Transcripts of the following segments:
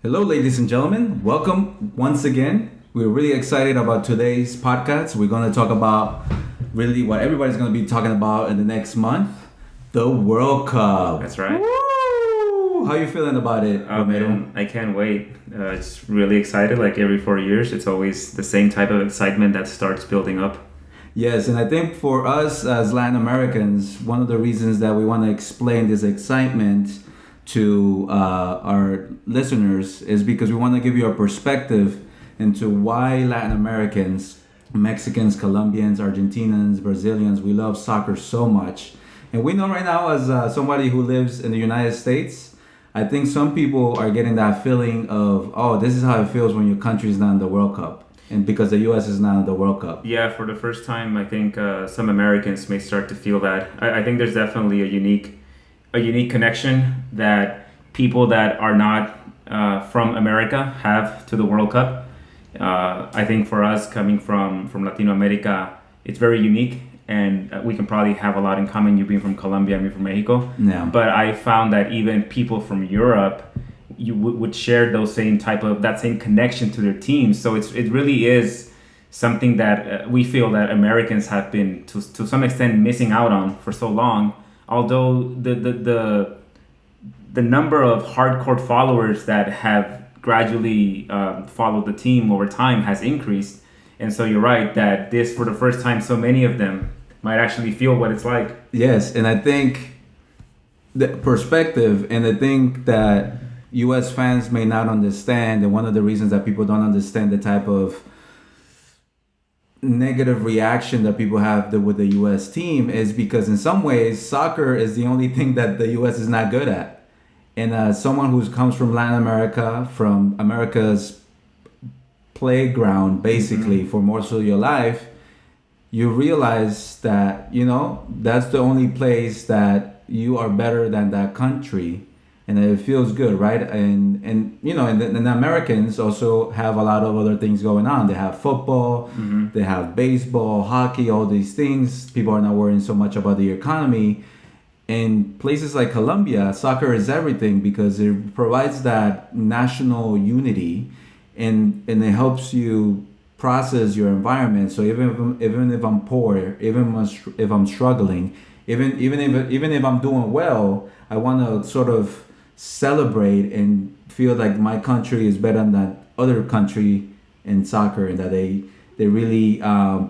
Hello, ladies and gentlemen. Welcome once again. We're really excited about today's podcast. We're going to talk about really what everybody's going to be talking about in the next month, the World Cup. That's right. Woo! How you feeling about it, Oh Romero? man, I can't wait. It's really excited. Like every 4 years, it's always the same type of excitement that starts building up. Yes, and I think for us as Latin Americans, one of the reasons that we want to explain this excitement to our listeners is because we want to give you a perspective into why Latin Americans, Mexicans, Colombians, Argentinians, Brazilians, we love soccer so much. And we know right now, as somebody who lives in the United States, I think some people are getting that feeling of, oh, this is how it feels when your country is not in the World Cup. And because the U.S. is not in the World Cup. Yeah, for the first time, I think some Americans may start to feel that. I think there's definitely a unique connection that people that are not from America have to the World Cup. I think for us coming from Latino America, it's very unique, and we can probably have a lot in common. You being from Colombia, me from Mexico. Yeah. But I found that even people from Europe, you would share that same connection to their teams. So it really is something that we feel that Americans have been to some extent missing out on for so long. Although the number of hardcore followers that have gradually followed the team over time has increased, and so you're right that this for the first time, so many of them might actually feel what it's like. Yes, and I think the perspective and the thing that U.S. fans may not understand, and one of the reasons that people don't understand the type of negative reaction that people have with the U.S. team is because in some ways soccer is the only thing that the U.S. is not good at. And as someone who comes from Latin America, from America's playground basically for most of your life, you realize that, that's the only place that you are better than that country. And it feels good, right? And the Americans also have a lot of other things going on. They have football, they have baseball, hockey, all these things. People are not worrying so much about the economy. In places like Colombia, soccer is everything because it provides that national unity, and it helps you process your environment. So even if I'm poor, even if I'm struggling, even if I'm doing well, I want to sort of celebrate and feel like my country is better than that other country in soccer, and that they really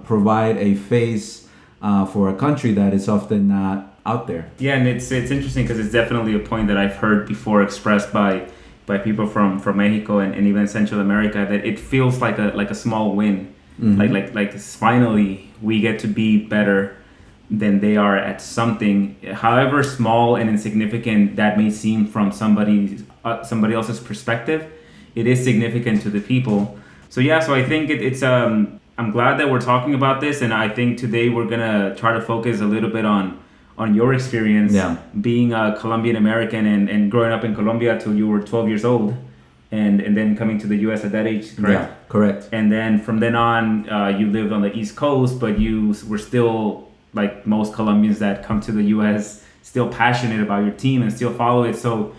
provide a face for a country that is often not out there. Yeah, and it's interesting because it's definitely a point that I've heard before expressed by people from Mexico and even Central America, that it feels like a small win. Like finally we get to be better than they are at something, however small and insignificant that may seem from somebody else's perspective. It is significant to the people. So I think it's I'm glad that we're talking about this, and I think today we're gonna try to focus a little bit on your experience being a Colombian American and growing up in Colombia till you were 12 years old, and then coming to the U.S. at that age, correct? Yeah, correct. And then from then on, you lived on the East Coast, but you were still, like most Colombians that come to the U.S., still passionate about your team and still follow it. So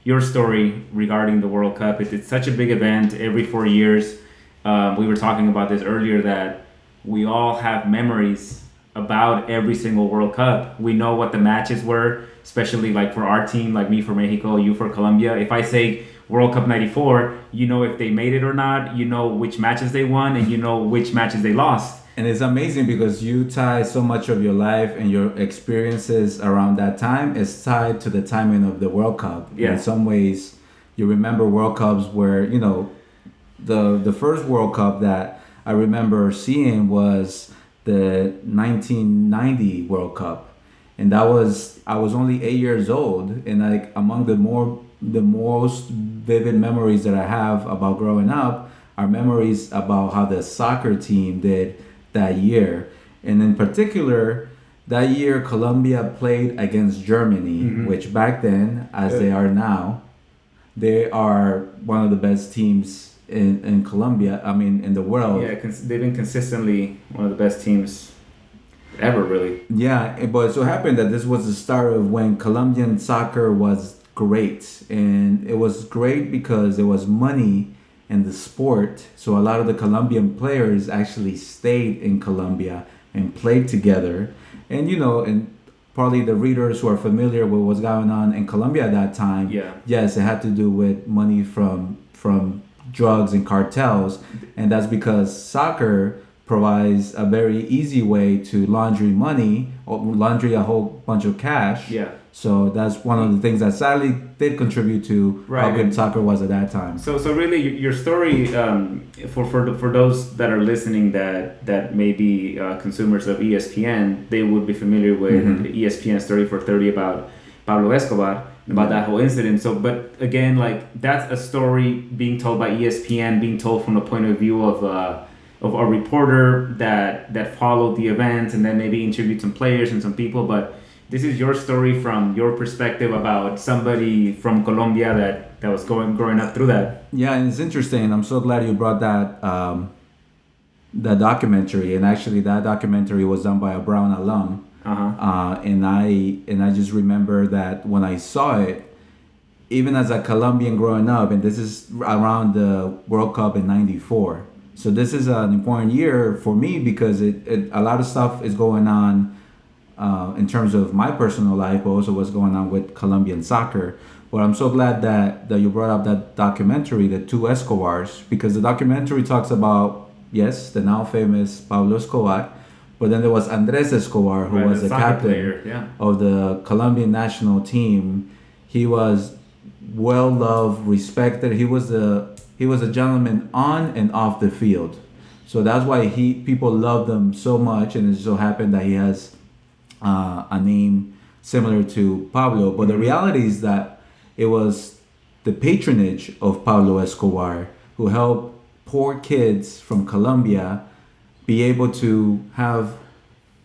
your story regarding the World Cup, it's such a big event every 4 years. We were talking about this earlier, that we all have memories about every single World Cup. We know what the matches were, especially like for our team, like me for Mexico, you for Colombia. If I say World Cup 94, you know if they made it or not, you know which matches they won, and you know which matches they lost. And it's amazing because you tie so much of your life and your experiences around that time is tied to the timing of the World Cup. Yeah. In some ways, you remember World Cups where, the first World Cup that I remember seeing was the 1990 World Cup. And I was only 8 years old, and like among the most vivid memories that I have about growing up are memories about how the soccer team did that year. And in particular, that year Colombia played against Germany, which back then, as they are now, they are one of the best teams in Colombia, in the world. Yeah, they've been consistently one of the best teams ever, really. Yeah, but it so happened that this was the start of when Colombian soccer was great, and it was great because there was money in the sport. So a lot of the Colombian players actually stayed in Colombia and played together. And and probably the readers who are familiar with what's going on in Colombia at that time, Yeah. yes, it had to do with money from drugs and cartels, and that's because soccer provides a very easy way to laundry a whole bunch of cash. Yeah. So that's one of the things that sadly did contribute to how Right. good soccer was at that time. So really, your story for those that are listening that may be consumers of ESPN, they would be familiar with ESPN's 30 for 30 about Pablo Escobar, about that whole incident. So, but again, like that's a story being told by ESPN, being told from the point of view of a reporter that followed the events and then maybe interviewed some players and some people, but this is your story from your perspective about somebody from Colombia that was growing up through that. Yeah, and it's interesting. I'm so glad you brought that documentary. And actually, that documentary was done by a Brown alum. And I just remember that when I saw it, even as a Colombian growing up, and this is around the World Cup in '94. So this is an important year for me because a lot of stuff is going on. In terms of my personal life, but also what's going on with Colombian soccer. But I'm so glad that you brought up that documentary, The Two Escobars, because the documentary talks about, yes, the now famous Pablo Escobar, but then there was Andres Escobar, who was the captain player, of the Colombian national team. He was well loved, respected. He was a gentleman on and off the field. So that's why people loved him so much, and it so happened that he has a name similar to Pablo, but the reality is that it was the patronage of Pablo Escobar who helped poor kids from Colombia be able to have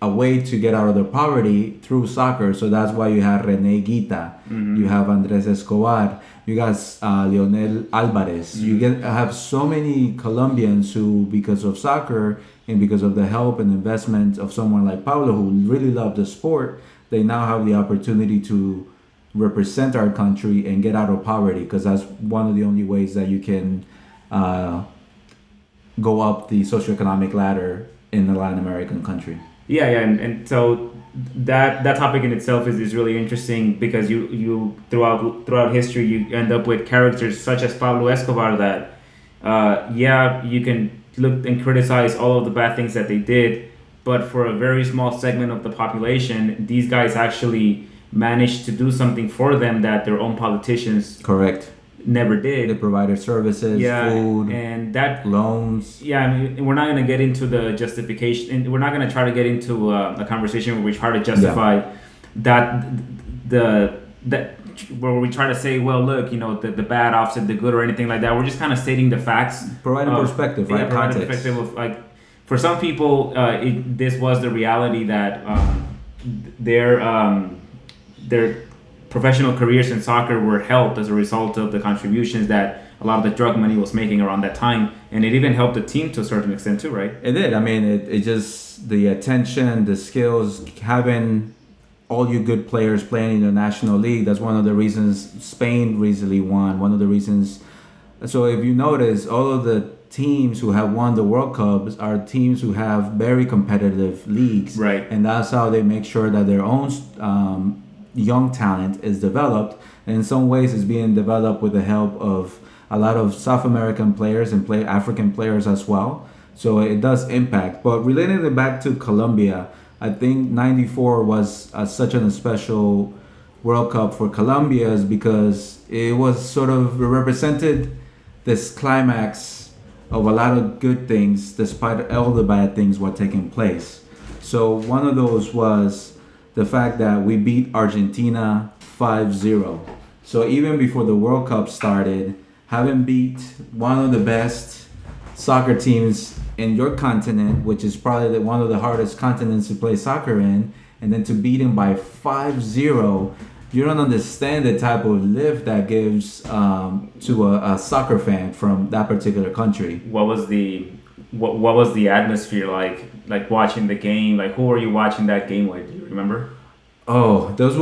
a way to get out of their poverty through soccer. So that's why you have Rene Guita, you have Andres Escobar, you got Leonel Alvarez. You have so many Colombians who, because of soccer and because of the help and investment of someone like Pablo, who really loved the sport, they now have the opportunity to represent our country and get out of poverty, because that's one of the only ways that you can go up the socioeconomic ladder in a Latin American country. Yeah, and so that topic in itself is really interesting because you throughout history you end up with characters such as Pablo Escobar that you can look and criticize all of the bad things that they did, but for a very small segment of the population, these guys actually managed to do something for them that their own politicians Correct. never did. They provided services, food, and that loans. Yeah, I mean, we're not going to get into the justification, and we're not going to try to get into a conversation where we try to justify where we try to say, well, look, the bad offset the good or anything like that. We're just kind of stating the facts, providing perspective, right? Providing perspective of, like, for some people, this was the reality that their professional careers in soccer were helped as a result of the contributions that a lot of the drug money was making around that time, and it even helped the team to a certain extent too, right? It did. I mean, it just, the attention, the skills, having all you good players playing in the national league. That's one of the reasons Spain recently won. One of the reasons. So if you notice, all of the teams who have won the World Cups are teams who have very competitive leagues, right? And that's how they make sure that their own young talent is developed. And in some ways, it's being developed with the help of a lot of South American players and African players as well. So it does impact. But relating it back to Colombia, I think '94 was such a special World Cup for Colombia is because it was sort of, it represented this climax of a lot of good things despite all the bad things were taking place. So one of those was the fact that we beat Argentina 5-0. So even before the World Cup started, having beat one of the best soccer teams in your continent, which is probably one of the hardest continents to play soccer in, and then to beat him by 5-0, you don't understand the type of lift that gives to a soccer fan from that particular country. What was the atmosphere like watching the game? Like, who were you watching that game with? Do you remember? Oh, those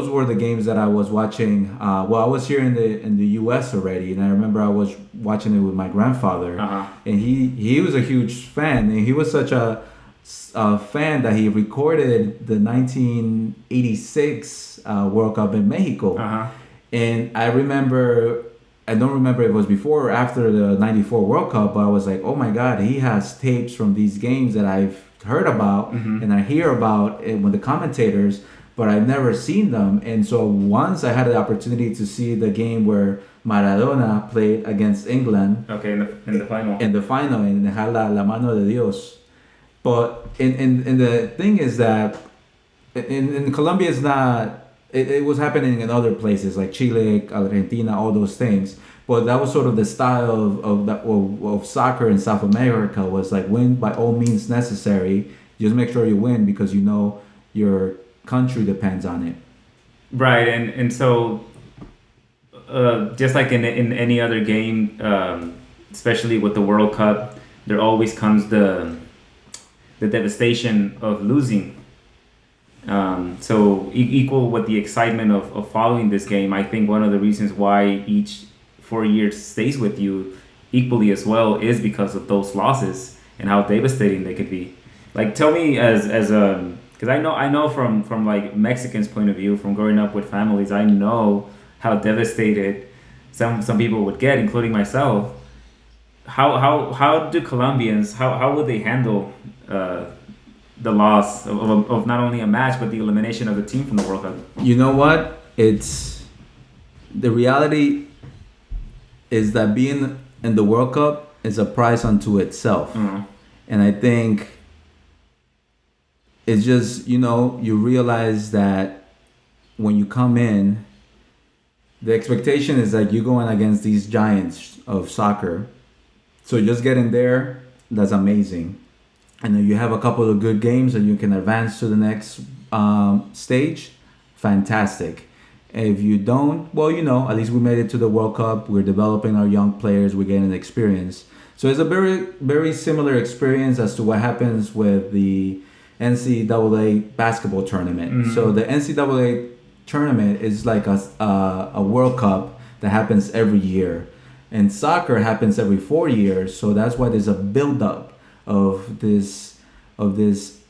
were the games that I was watching. Well, I was here in the U.S. already, and I remember I was watching it with my grandfather, Uh-huh. and he was a huge fan, and he was such a fan that he recorded the 1986 World Cup in Mexico, Uh-huh. and I don't remember if it was before or after the '94 World Cup, but I was like, oh my God, he has tapes from these games that I've heard about Mm-hmm. and I hear about it with the commentators, but I've never seen them. And so once I had the opportunity to see the game where Maradona played against England Okay, in the final. in the final and had la mano de Dios. But in the thing is that in Colombia it's not it was happening in other places like Chile, Argentina, all those things. But that was sort of the style of soccer in South America was like win by all means necessary. Just make sure you win because you know your country depends on it. Right, and so just like in any other game, especially with the World Cup, there always comes the devastation of losing. So equal with the excitement of following this game, I think one of the reasons why each 4 years stays with you equally as well is because of those losses and how devastating they could be. Like, tell me as because I know from like Mexicans' point of view, from growing up with families, I know how devastated some people would get, including myself. How do Colombians how would they handle the loss of not only a match but the elimination of the team from the World Cup? You know what? It's the reality is that being in the World Cup is a prize unto itself. Mm-hmm. And I think it's just, you realize that when you come in, the expectation is that you're going against these giants of soccer. So just getting there, that's amazing. And then you have a couple of good games and you can advance to the next stage, fantastic. If you don't, well, at least we made it to the World Cup. We're developing our young players. We're getting experience. So it's a very, very similar experience as to what happens with the NCAA basketball tournament. Mm-hmm. So the NCAA tournament is like a World Cup that happens every year. And soccer happens every 4 years. So that's why there's a buildup of this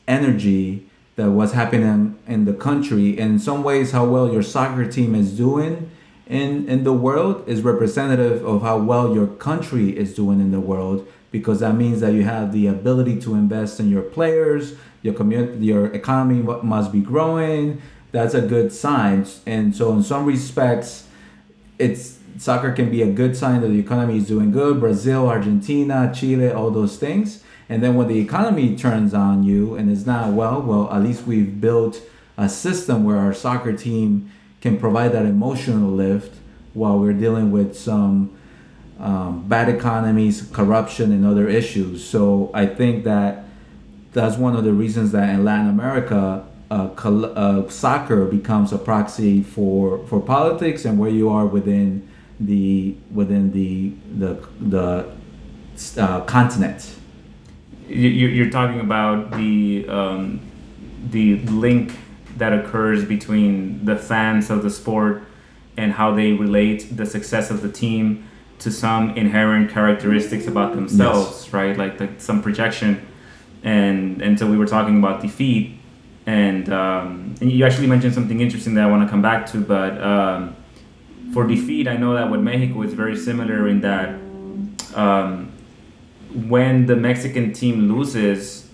energy that what's happening in the country. And in some ways, how well your soccer team is doing in the world is representative of how well your country is doing in the world, because that means that you have the ability to invest in your players, your community, your economy must be growing. That's a good sign. And so in some respects, soccer can be a good sign that the economy is doing good. Brazil, Argentina, Chile, all those things. And then when the economy turns on you and it's not well, at least we've built a system where our soccer team can provide that emotional lift while we're dealing with some bad economies, corruption, and other issues. So I think that's one of the reasons that in Latin America, soccer becomes a proxy for politics and where you are within the continent. You're talking about the link that occurs between the fans of the sport and how they relate the success of the team to some inherent characteristics about themselves, yes. Right? Like some projection, and so we were talking about defeat, and you actually mentioned something interesting that I want to come back to, but for defeat, I know that with Mexico it's very similar in that. When the Mexican team loses,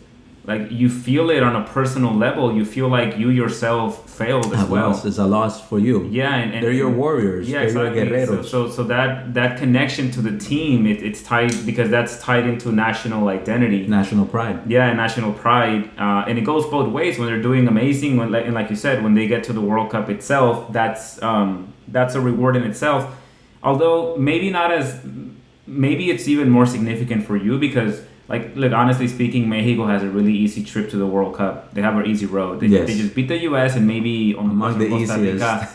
like you feel it on a personal level. You feel like you yourself failed as well. It's a loss for you. Yeah, and they're your warriors. Yeah, they're exactly. Your guerreros. So that connection to the team, it's tied because that's tied into national identity, national pride. Yeah, national pride, and it goes both ways. When they're doing amazing, and like you said, when they get to the World Cup itself, that's a reward in itself. Although maybe it's even more significant for you because, look, honestly speaking, Mexico has a really easy trip to the World Cup. They have an easy road. They just beat the U.S. and maybe among the Costa easiest. Rica,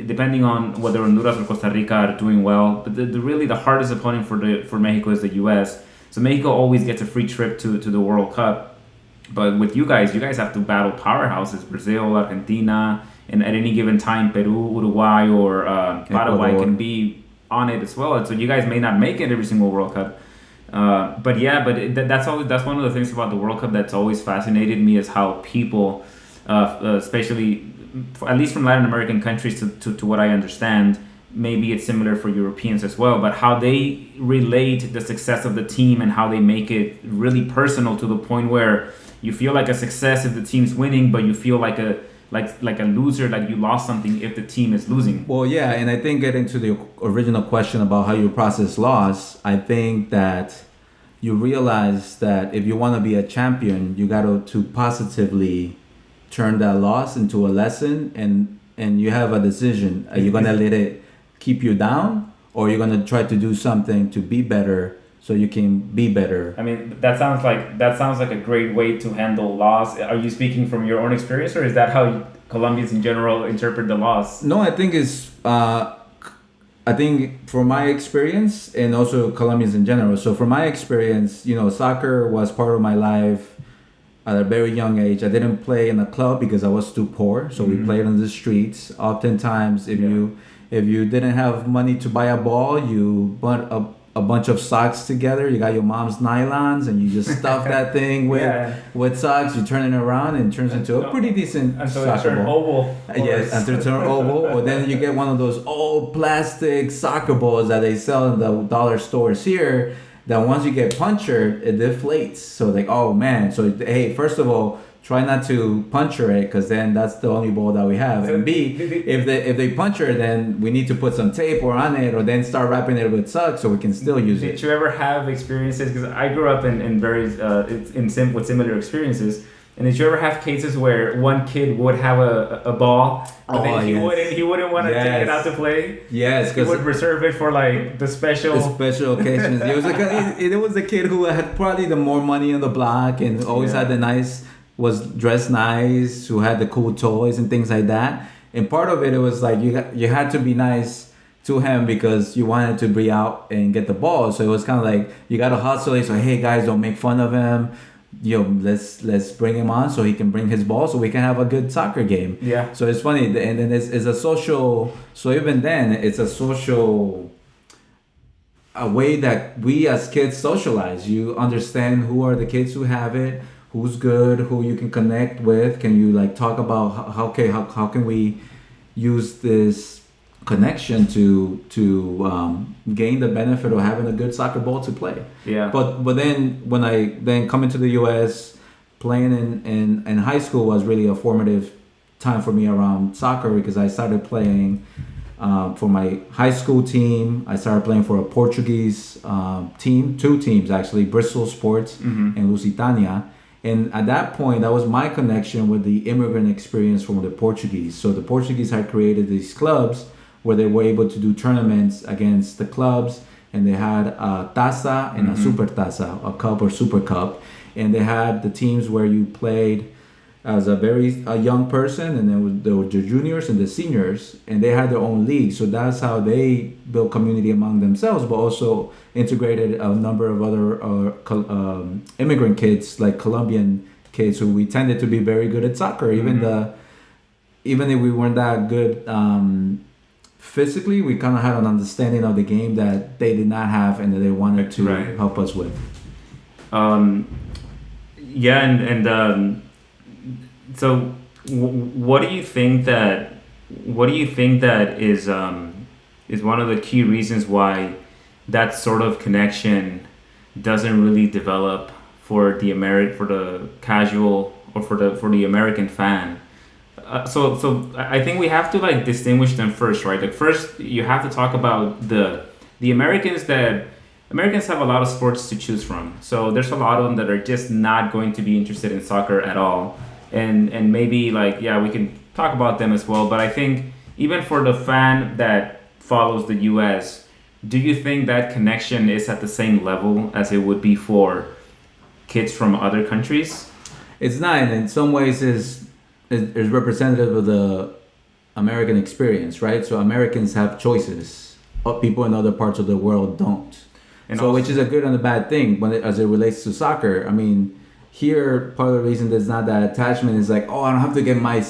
depending on whether Honduras or Costa Rica are doing well. But the hardest opponent for Mexico is the U.S. So Mexico always gets a free trip to the World Cup. But with you guys have to battle powerhouses, Brazil, Argentina, and at any given time, Peru, Uruguay, or Paraguay Ecuador. can be on it as well. And so you guys may not make it every single World Cup. But yeah, that's one of the things about the World Cup that's always fascinated me is how people, especially at least from Latin American countries to what I understand, maybe it's similar for Europeans as well, but how they relate the success of the team and how they make it really personal to the point where you feel like a success if the team's winning, but you feel like a loser, like you lost something if the team is losing. Well, yeah, and I think getting to the original question about how you process loss, I think that you realize that if you want to be a champion, you got to positively turn that loss into a lesson, and you have a decision. Are you gonna let it keep you down, or you're gonna try to do something to be better so you can be better? I mean, that sounds like a great way to handle loss. Are you speaking from your own experience, or is that how Colombians in general interpret the loss? No, I think it's. I think from my experience and also Colombians in general. So from my experience, soccer was part of my life at a very young age. I didn't play in a club because I was too poor, so we played on the streets. Oftentimes, if you didn't have money to buy a ball, you bought a bunch of socks together. You got your mom's nylons and you just stuff that thing with socks. You turn it around and it turns into a pretty decent and so soccer ball. Oval. Yes, until it turn oval. Or then you get one of those old plastic soccer balls that they sell in the dollar stores here. That once you get punctured, it deflates. So like, oh man. So hey, first of all, try not to puncture it because then that's the only ball that we have. So and B, if they puncture, then we need to put some tape or on it, or then start wrapping it with socks so we can still use it. Did you ever have experiences? Because I grew up in very with similar experiences. And did you ever have cases where one kid would have a ball, but then he wouldn't want to take it out to play? Yes, he would reserve it for like the special occasions. It was a kid who had probably the more money on the block and always had was dressed nice, who had the cool toys and things like that. And part of it was like you had to be nice to him because you wanted to be out and get the ball. So it was kind of like you got to hustle. So hey guys, don't make fun of him. Let's bring him on so he can bring his ball so we can have a good soccer game. Yeah. So it's funny, and then it's a social. So even then, it's a social. A way that we as kids socialize. You understand who are the kids who have it, who's good, who you can connect with. Can you like talk about how can we use this connection to gain the benefit of having a good soccer ball to play. Yeah. But then when I come to the U.S., playing in high school was really a formative time for me around soccer because I started playing for my high school team. I started playing for a Portuguese team, two teams actually, Bristol Sports and Lusitania. And at that point, that was my connection with the immigrant experience from the Portuguese. So the Portuguese had created these clubs where they were able to do tournaments against the clubs, and they had a taza and a super taza, a cup or super cup, and they had the teams where you played as a young person, and then there were the juniors and the seniors, and they had their own league. So that's how they built community among themselves, but also integrated a number of other immigrant kids, like Colombian kids, who we tended to be very good at soccer. Even if we weren't that good physically, we kind of had an understanding of the game that they did not have and that they wanted to help us with. So what do you think that is one of the key reasons why that sort of connection doesn't really develop for the casual or for the American fan? So I think we have to like distinguish them first, right? Like first you have to talk about the Americans have a lot of sports to choose from. So there's a lot of them that are just not going to be interested in soccer at all. And maybe like, yeah, we can talk about them as well. But I think even for the fan that follows the US, do you think that connection is at the same level as it would be for kids from other countries? It's not, and in some ways is representative of the American experience, right? So Americans have choices, but people in other parts of the world don't. And so, which is a good and a bad thing as it relates to soccer. I mean, here, part of the reason there's not that attachment is like, oh, I don't have to get my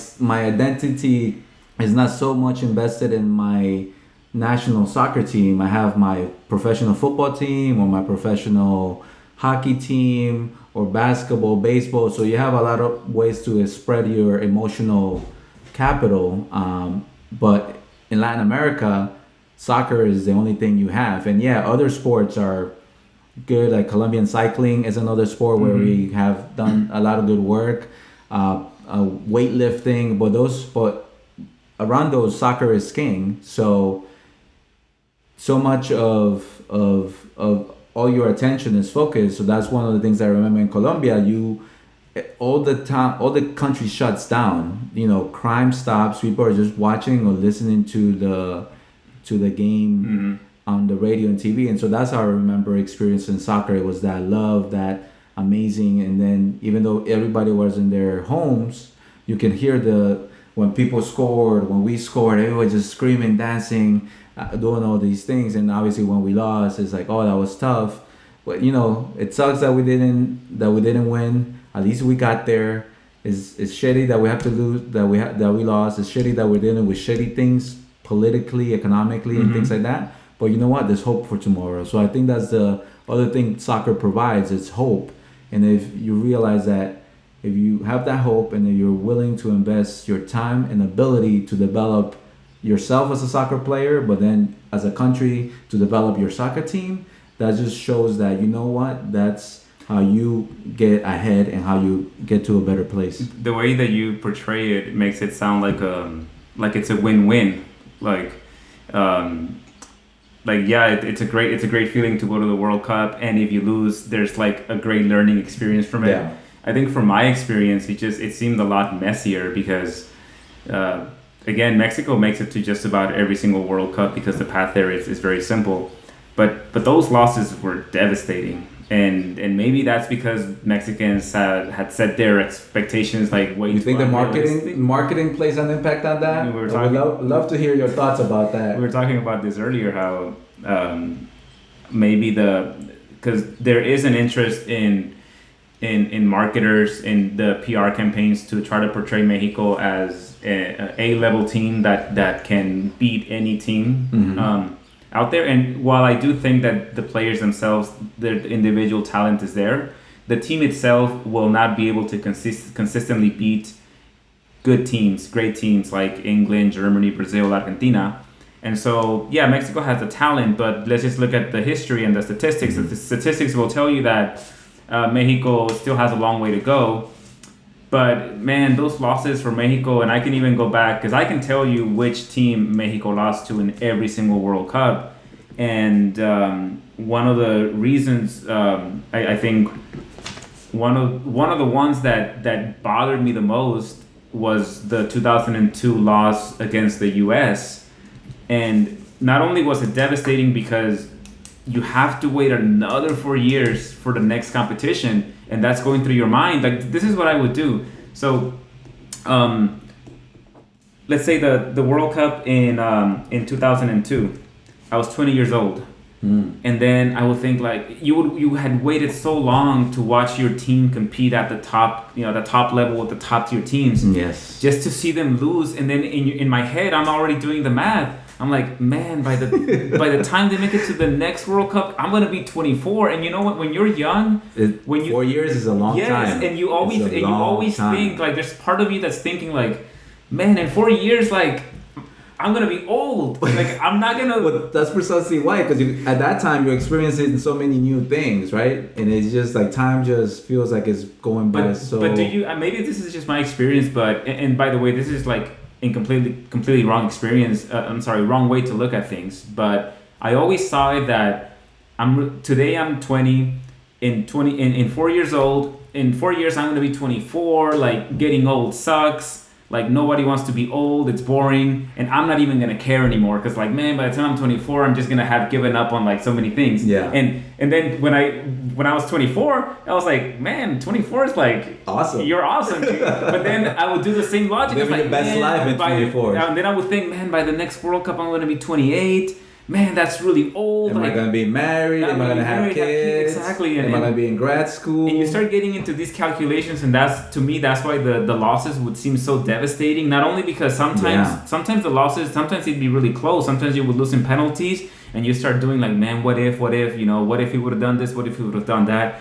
identity is not so much invested in my national soccer team. I have my professional football team or my professional hockey team or basketball, baseball. So you have a lot of ways to spread your emotional capital. But in Latin America, soccer is the only thing you have. And yeah, other sports are good, like Colombian cycling is another sport where we have done a lot of good work. Weightlifting, but around those, soccer is king. So much of all your attention is focused. So that's one of the things I remember in Colombia. All the country shuts down. Crime stops. People are just watching or listening to the game on the radio and TV. And so that's how I remember experiencing soccer. It was that love, that amazing. And then even though everybody was in their homes, you can hear when people scored, when we scored, everyone just screaming, dancing, doing all these things. And obviously when we lost, it's like, oh, that was tough. But it sucks that we didn't win. At least we got there. It's shitty that we have to lose, that we lost. It's shitty that we're dealing with shitty things politically, economically, and things like that. But you know what? There's hope for tomorrow. So I think that's the other thing soccer provides. It's hope. And if you realize that, if you have that hope and if you're willing to invest your time and ability to develop yourself as a soccer player, but then as a country to develop your soccer team, that just shows that, you know what, that's how you get ahead and how you get to a better place. The way that you portray it makes it sound like it's a win-win. It's a great feeling to go to the World Cup, and if you lose, there's like a great learning experience from it. Yeah. I think from my experience, it seemed a lot messier because, again, Mexico makes it to just about every single World Cup because the path there is very simple, but those losses were devastating. And maybe that's because Mexicans had set their expectations like way too. You think the marketing plays an impact on that? I would love to hear your thoughts about that. We were talking about this earlier, how maybe because there is an interest in marketers in the PR campaigns to try to portray Mexico as a level team that can beat any team. Out there. And while I do think that the players themselves, their individual talent is there, the team itself will not be able to consistently beat good teams, great teams like England, Germany, Brazil, Argentina. And so, yeah, Mexico has the talent, but let's just look at the history and the statistics. The statistics will tell you that Mexico still has a long way to go. But man, those losses for Mexico, and I can even go back because I can tell you which team Mexico lost to in every single World Cup. And one of the reasons, I think one of the ones that bothered me the most was the 2002 loss against the U.S. And not only was it devastating because you have to wait another 4 years for the next competition, and that's going through your mind. Like, this is what I would do. So, let's say the World Cup in 2002, I was 20 years old. And then I would think like you had waited so long to watch your team compete at the top, the top level with the top tier teams. Yes. Just to see them lose, and then in my head I'm already doing the math. I'm like, man, by the time they make it to the next World Cup, I'm gonna be 24. And you know what? When you're young, 4 years is a long time. Yes, and you always think like there's part of you that's thinking like, man, in 4 years, like I'm gonna be old. Like I'm not gonna. But that's precisely why, because at that time you're experiencing so many new things, right? And it's just like time just feels like it's going by so. But do you? Maybe this is just my experience, but and by the way, this is like in completely wrong experience. Wrong way to look at things. But I always saw it that today I'm 20. In 4 years old. In 4 years I'm gonna be 24. Like getting old sucks. Like nobody wants to be old, it's boring, and I'm not even gonna care anymore because like, man, by the time I'm 24, I'm just gonna have given up on like so many things. Yeah. And then when I was 24, I was like, man, 24 is like awesome. You're awesome, dude. But then I would do the same logic. Living like, your best life at 24. And then I would think, man, by the next World Cup, I'm gonna be 28. man, that's really old. Am I gonna be married? Am I gonna have kids? Exactly. Am I gonna be in grad school? And you start getting into these calculations, and that's, to me, that's why the losses would seem so devastating. Not only because sometimes the losses, sometimes it'd be really close. Sometimes you would lose in penalties, and you start doing like, man, what if, what if he would have done this? What if he would have done that?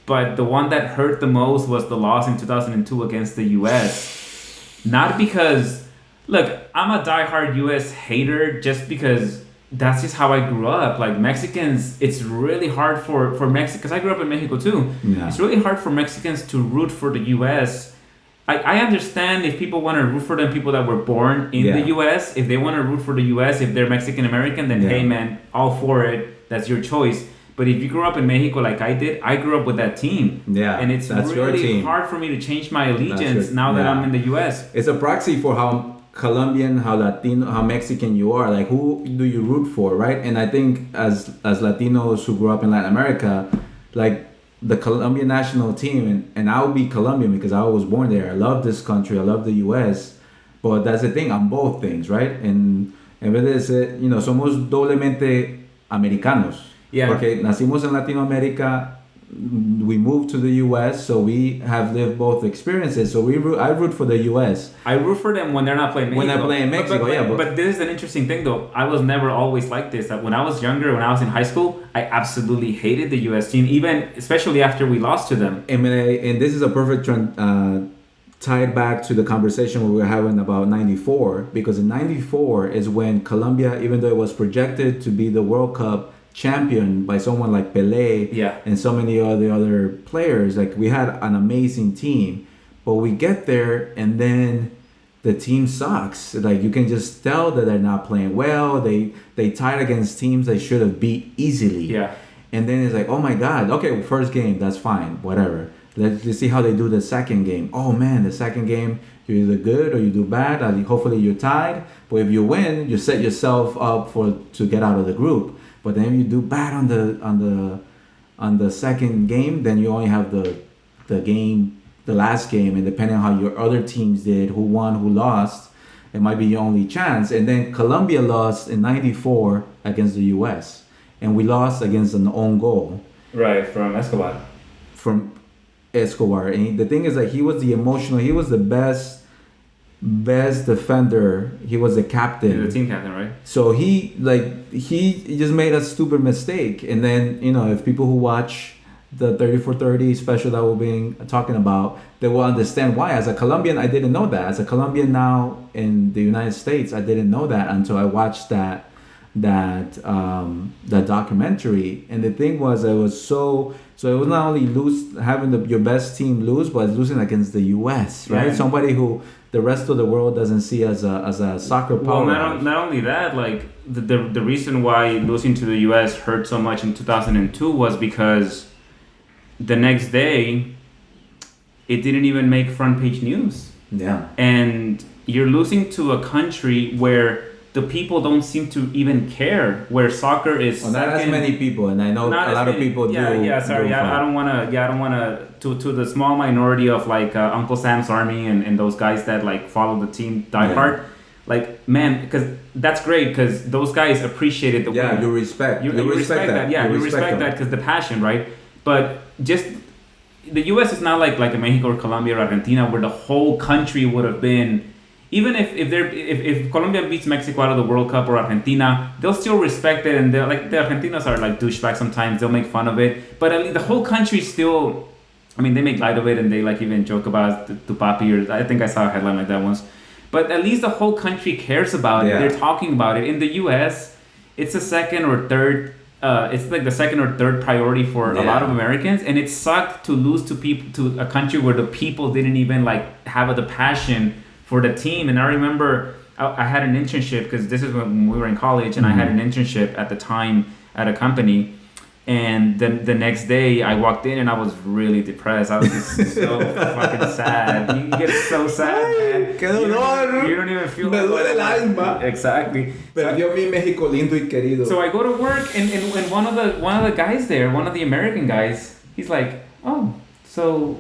But the one that hurt the most was the loss in 2002 against the U.S. Not because, look, I'm a diehard U.S. hater just because that's just how I grew up. Like, Mexicans, it's really hard for Mexicans, because I grew up in Mexico too. Yeah. It's really hard for Mexicans to root for the U.S. I understand if people want to root for them, people that were born in the U.S., if they want to root for the U.S., if they're Mexican American, then hey man, all for it. That's your choice. But if you grew up in Mexico like I did, I grew up with that team. Yeah, and it's really hard for me to change my allegiance now that I'm in the U.S. It's a proxy for how Colombian, how Latino, how Mexican you are. Like, who do you root for, right? And I think as Latinos who grew up in Latin America, like the Colombian national team, and I'll be Colombian because I was born there. I love this country. I love the U.S. But that's the thing. I'm both things, right? And en vez de ser, somos doblemente americanos. Yeah. Porque nacimos en Latinoamérica. We moved to the U.S., so we have lived both experiences. So I root for the U.S. I root for them when they're not playing Mexico. When they're playing Mexico, but this is an interesting thing, though. I was never always like this. That when I was younger, when I was in high school, I absolutely hated the U.S. team, especially after we lost to them. And this is a perfect tied back to the conversation we were having about '94, because in '94 is when Colombia, even though it was projected to be the World Cup champion by someone like Pelé and so many other players, like, we had an amazing team, but we get there and then the team sucks. Like, you can just tell that they're not playing well. They tied against teams they should have beat easily. And then it's like, oh my god, okay, first game, that's fine, whatever. Let's see how they do the second game. Oh man, the second game, you're either good or you do bad. Hopefully you're tied, but if you win, you set yourself up to get out of the group. But then if you do bad on the second game, then you only have the last game, and depending on how your other teams did, who won, who lost, it might be your only chance. And then Colombia lost in '94 against the U.S., and we lost against an own goal. Right, from Escobar. And the thing is that he was the best defender. He was the captain. The team captain, right? So he just made a stupid mistake. And then, if people who watch the 30 for 30 special that we're talking about, they will understand why. As a Colombian, I didn't know that. As a Colombian now in the United States, I didn't know that until I watched that documentary. And the thing was, it was so it was not only having your best team lose, but losing against the U.S., right? Yeah. Somebody who the rest of the world doesn't see as a soccer power. Well, not only that, like the reason why losing to the U.S. hurt so much in 2002 was because the next day it didn't even make front page news. Yeah. And you're losing to a country where the people don't seem to even care, where soccer is not as many people, and I know a lot of people do. I don't want to the small minority of like Uncle Sam's Army and those guys that like follow the team diehard. Yeah. Like, man, because that's great, because those guys appreciated the win. You respect that. Yeah, you respect that because the passion, right? But just the U.S. is not like a Mexico or Colombia or Argentina, where the whole country would have been. Even if Colombia beats Mexico out of the World Cup or Argentina, they'll still respect it, and they're like, the Argentinos are like douchebags sometimes. They'll make fun of it, but at least the whole country still. I mean, they make light of it, and they like even joke about Tupapi, or I think I saw a headline like that once. But at least the whole country cares about it. They're talking about it. In the U.S., it's a second or third. It's like the second or third priority for a lot of Americans, and it sucked to lose to a country where the people didn't even like have the passion for the team. And I remember I had an internship, because this is when we were in college, and I had an internship at the time at a company. And then the next day I walked in and I was really depressed. I was just so fucking sad. You get so sad, man. Qué dolor. You don't even feel. Me duele el alma. Exactly. Perdió mi México lindo y querido. So I go to work, and one of the guys there, one of the American guys, he's like, oh, the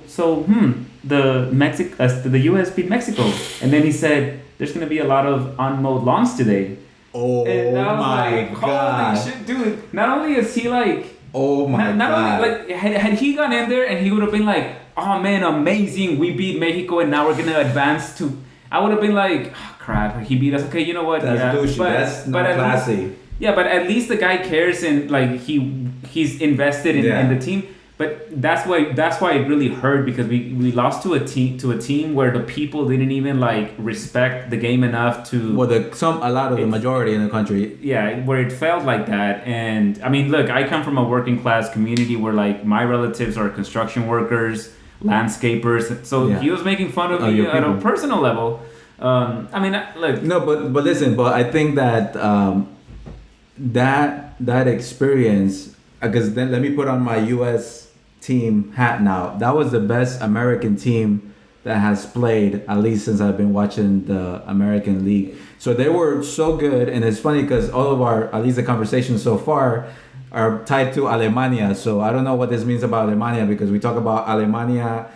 U.S. beat Mexico, and then he said there's gonna be a lot of unmowed lawns today. Oh And I was my like, holy god. shit, dude. Not only is he like, Oh my not god. only like, had he gone in there and he would have been like, oh man, amazing, we beat Mexico and now we're gonna advance to. I would have been like, oh, crap, he beat us. Okay, you know what? That's yeah, douchey. That's not at least- classy. yeah, but at least the guy cares and like he's invested in the team. But that's why it really hurt because we lost to a team where the people didn't even like respect the game enough to. Well, a lot of the majority in the country. Yeah, where it felt like that. And I mean, look, I come from a working class community where like my relatives are construction workers, landscapers. So he was making fun of me at a personal level. I mean, look. No, but listen, but I think that that experience, because then let me put on my U.S. team hat now. That was the best American team that has played, at least since I've been watching the American League. So they were so good, and it's funny because all of our, at least the conversations so far, are tied to Alemania. So I don't know what this means about Alemania because we talk about Alemania,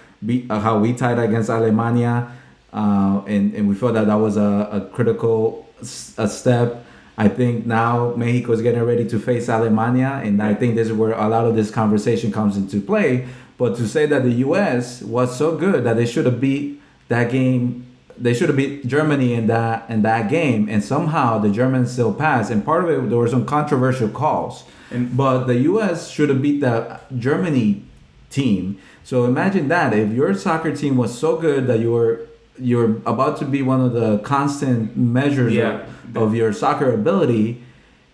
how we tied against Alemania, and we felt that was a critical step. I think now Mexico is getting ready to face Alemania, and I think this is where a lot of this conversation comes into play. But to say that the U.S. was so good that they should have beat that game, they should have beat Germany in that game, and somehow the Germans still passed. And part of it, there were some controversial calls, but the U.S. should have beat the Germany team. So imagine that if your soccer team was so good that you're about to be one of the constant measures of your soccer ability,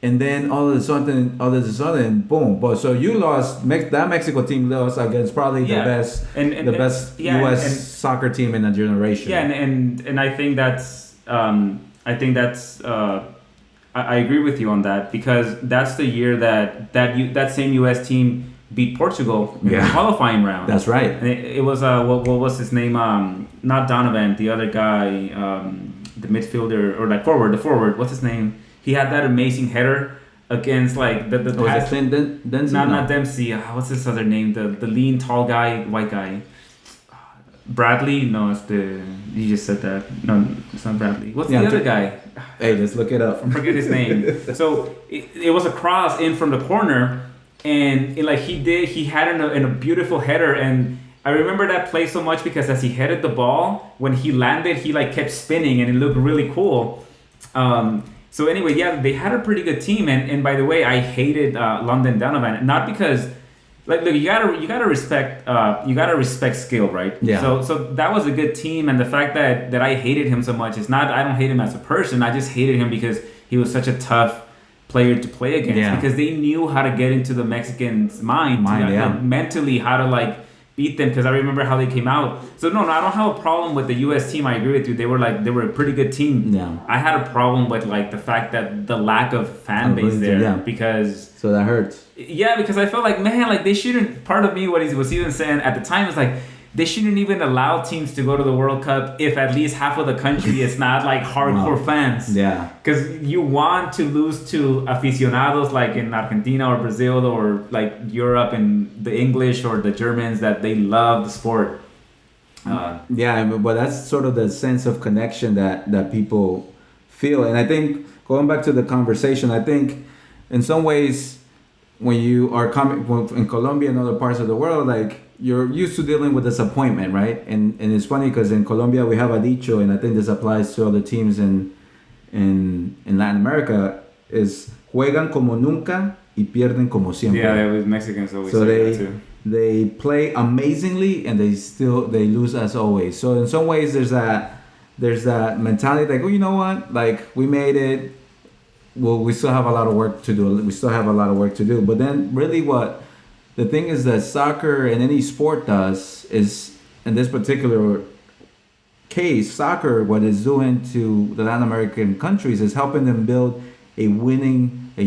and then all of a sudden, boom! But so you lost. That Mexico team lost against probably the best U.S. soccer team in a generation. Yeah, and I think that's I agree with you on that because that's the year that same U.S. team beat Portugal in the qualifying round. That's right. And it was what was his name? Not Donovan, the other guy, the midfielder or like the forward. What's his name? He had that amazing header against like the Dempsey? Not Dempsey. What's his other name? The lean, tall guy, white guy. Bradley? No, you just said that. No, it's not Bradley. What's the other guy? Hey, let's look it up. I forget his name. So it was a cross in from the corner, and he had in a beautiful header, and I remember that play so much because as he headed the ball, when he landed, he like kept spinning, and it looked really cool. So anyway, they had a pretty good team, and by the way, I hated London Donovan, not because. Like, look, you gotta respect skill, right? Yeah. So that was a good team, and the fact that I hated him so much is not I don't hate him as a person. I just hated him because he was such a tough player to play against. Yeah. Because they knew how to get into the Mexicans' mind like, mentally, how to like beat them. Because I remember how they came out. So no, I don't have a problem with the U.S. team. I agree with you. They were a pretty good team. Yeah. I had a problem with like the fact that the lack of fan base there because. So that hurts. Yeah, because I felt like, man, like they shouldn't. Part of me, what he was even saying at the time is like, they shouldn't even allow teams to go to the World Cup if at least half of the country is not like hardcore fans. Yeah. Because you want to lose to aficionados like in Argentina or Brazil or like Europe and the English or the Germans that they love the sport. Yeah, but that's sort of the sense of connection that people feel. And I think, going back to the conversation, I think in some ways, when you are coming in Colombia and other parts of the world, like you're used to dealing with disappointment, right? And it's funny because in Colombia we have a dicho, and I think this applies to other teams in Latin America, is juegan como nunca y pierden como siempre. Yeah, with Mexicans always say that too. They play amazingly and they lose as always. So in some ways there's that mentality like, oh, you know what? Like we made it. Well, we still have a lot of work to do. But then really what the thing is that soccer and any sport does is, in this particular case, soccer, what it's doing to the Latin American countries is helping them build a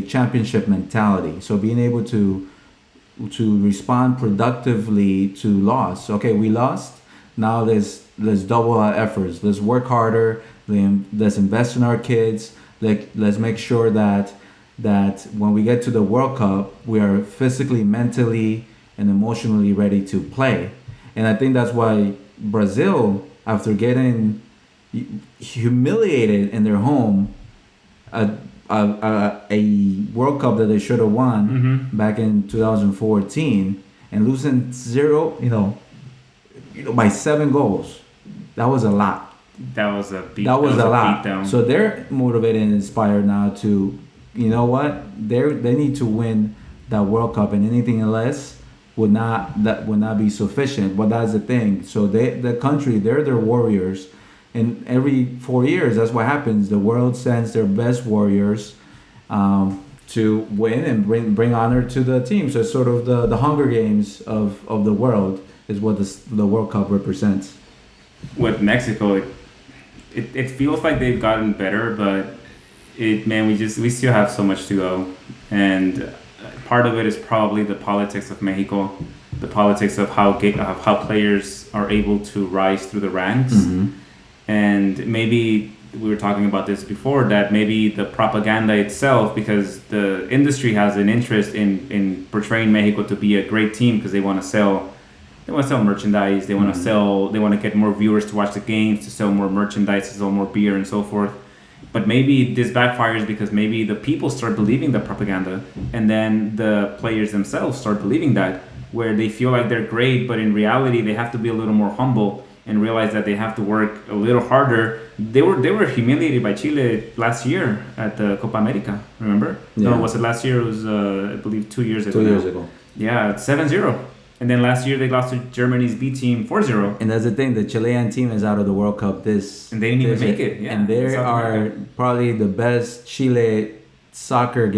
championship mentality. So being able to respond productively to loss. Okay, we lost. Now let's double our efforts. Let's work harder. Let's invest in our kids. Let's make sure that when we get to the World Cup, we are physically, mentally, and emotionally ready to play. And I think that's why Brazil, after getting humiliated in their home, a World Cup that they should have won Mm-hmm. back in 2014 and losing zero, by 7 goals. That was a lot. That was a lot. beatdown. So they're motivated and inspired now to, you know what? They need to win that World Cup, and anything less would not be sufficient. But that's the thing. So the country, they're their warriors, and every 4 years, that's what happens. The world sends their best warriors to win and bring honor to the team. So it's sort of the Hunger Games of the world is what the World Cup represents. With Mexico, it feels like they've gotten better, but we still have so much to go, and part of it is probably the politics of Mexico, the politics of how players are able to rise through the ranks, and maybe we were talking about this before, that maybe the propaganda itself, because the industry has an interest in portraying Mexico to be a great team because they want to sell. They want to sell merchandise. They want to sell. They want to get more viewers to watch the games, to sell more merchandise, to sell more beer, and so forth. But maybe this backfires because maybe the people start believing the propaganda, and then the players themselves start believing that, where they feel like they're great, but in reality they have to be a little more humble and realize that they have to work a little harder. They were humiliated by Chile last year at the Copa America. Remember? Yeah. No, was it last year? It was I believe 2 years ago. 2 years ago. Yeah, 7-0. And then last year they lost to Germany's B team 4-0. And that's the thing, the Chilean team is out of the World Cup And they didn't even make it. Yeah, and they South are America. probably the best Chile soccer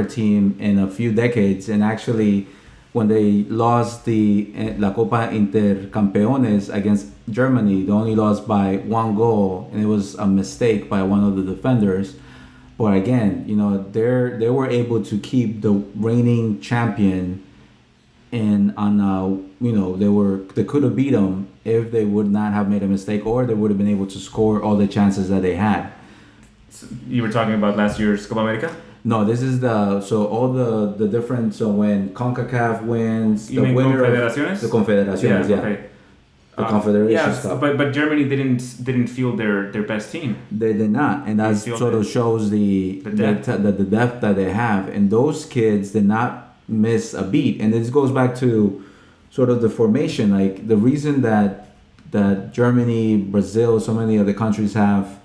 team in a few decades. And actually, when they lost the La Copa Intercampeones against Germany, they only lost by 1 goal, and it was a mistake by one of the defenders. But again, they were able to keep the reigning champion. And they could have beat them if they would not have made a mistake, or they would have been able to score all the chances that they had. So you were talking about last year's Copa America? No, this is all the different. So when CONCACAF wins, You the mean winner Confederaciones? of the Confederaciones, yeah, Okay. the Confederations Yes, Cup. but Germany didn't field their best team. They did not, and that feel sort of the- shows the depth. the depth that they have. And those kids did not miss a beat. And this goes back to sort of the formation. Like the reason that Germany, Brazil, so many other countries have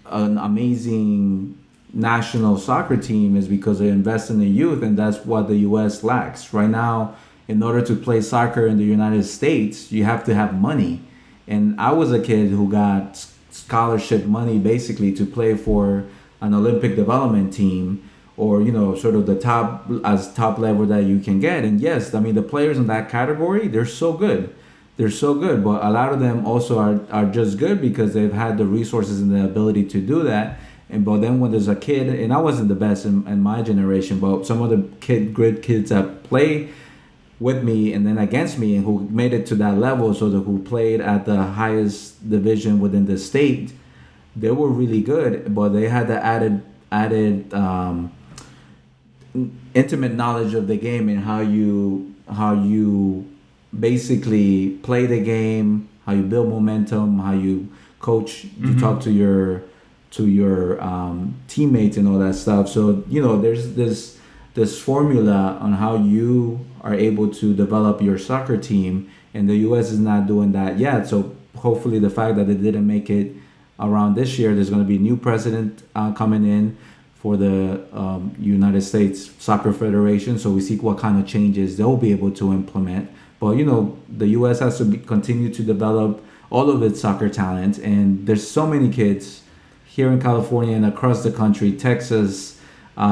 an amazing national soccer team is because they invest in the youth, and that's what the U.S. lacks right now. In order to play soccer in the United States, you have to have money. And I was a kid who got scholarship money basically to play for an Olympic development team, or sort of the top level that you can get. And yes, I mean the players in that category, they're so good, but a lot of them also are just good because they've had the resources and the ability to do that. But then when there's a kid, and I wasn't the best in my generation, but some of the great kids that play with me and then against me and who made it to that level, so that who played at the highest division within the state, they were really good, but they had the added intimate knowledge of the game and how you basically play the game, how you build momentum, how you coach, you talk to your teammates and all that stuff. So there's this formula on how you are able to develop your soccer team, and the U.S. is not doing that yet. So hopefully the fact that they didn't make it around this year, there's going to be a new president coming in for the United States Soccer Federation. So we see what kind of changes they'll be able to implement. But the U.S. has to continue to develop all of its soccer talent, and there's so many kids here in California and across the country, Texas,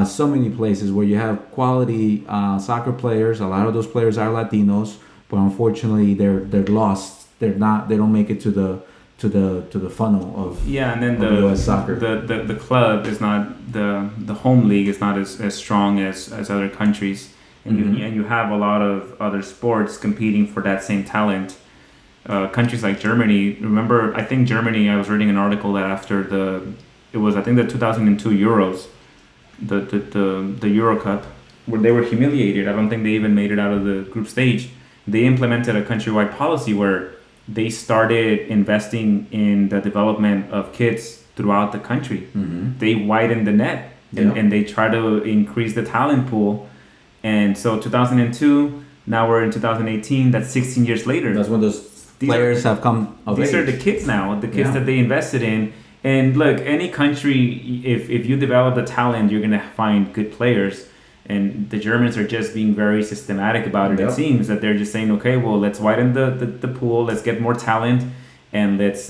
so many places where you have quality soccer players. A lot of those players are Latinos, but unfortunately they're lost. They don't make it to the funnel of and then of US soccer. The club is not the home league is not as strong as other countries, and you have a lot of other sports competing for that same talent. Countries like Germany, remember, I think Germany, I was reading an article that after the 2002 Euros, the Euro Cup, where they were humiliated. I don't think they even made it out of the group stage. They implemented a countrywide policy where they started investing in the development of kids throughout the country. Mm-hmm. They widen the net and they try to increase the talent pool. And so 2002, now we're in 2018. That's 16 years later. That's when those players have come of age. These are the kids now, the kids that they invested in. And look, any country, if you develop the talent, you're gonna find good players. And the Germans are just being very systematic about it. It seems that they're just saying, okay, well, let's widen the pool, let's get more talent, and let's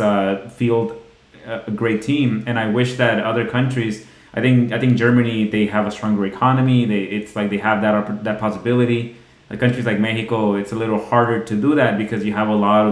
field a great team. And I wish that other countries, I think Germany, they have a stronger economy. It's like they have that possibility. Like countries like Mexico, it's a little harder to do that because you have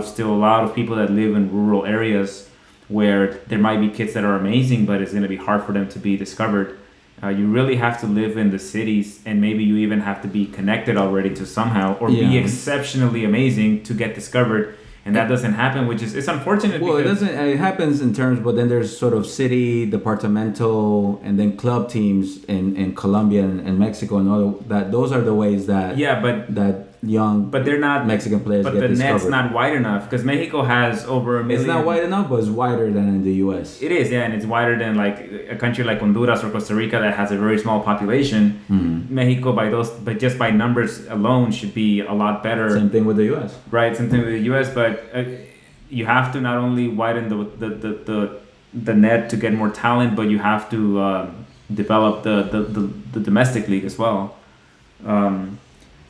still a lot of people that live in rural areas where there might be kids that are amazing, but it's going to be hard for them to be discovered. You really have to live in the cities, and maybe you even have to be connected already to somehow, or be exceptionally amazing to get discovered. And that doesn't happen, which is it's unfortunate. Well, it happens in terms, but then there's sort of city, departmental, and then club teams in Colombia and Mexico and all that. Those are the ways that they're not Mexican players get discovered. But the net's not wide enough because Mexico has over 1 million. It's not wide enough, but it's wider than in the U.S. It is, and it's wider than like a country like Honduras or Costa Rica that has a very small population. Mm-hmm. Mexico, but just by numbers alone, should be a lot better. Same thing with the U.S. Right, same thing with the U.S. But you have to not only widen the net to get more talent, but you have to develop the domestic league as well.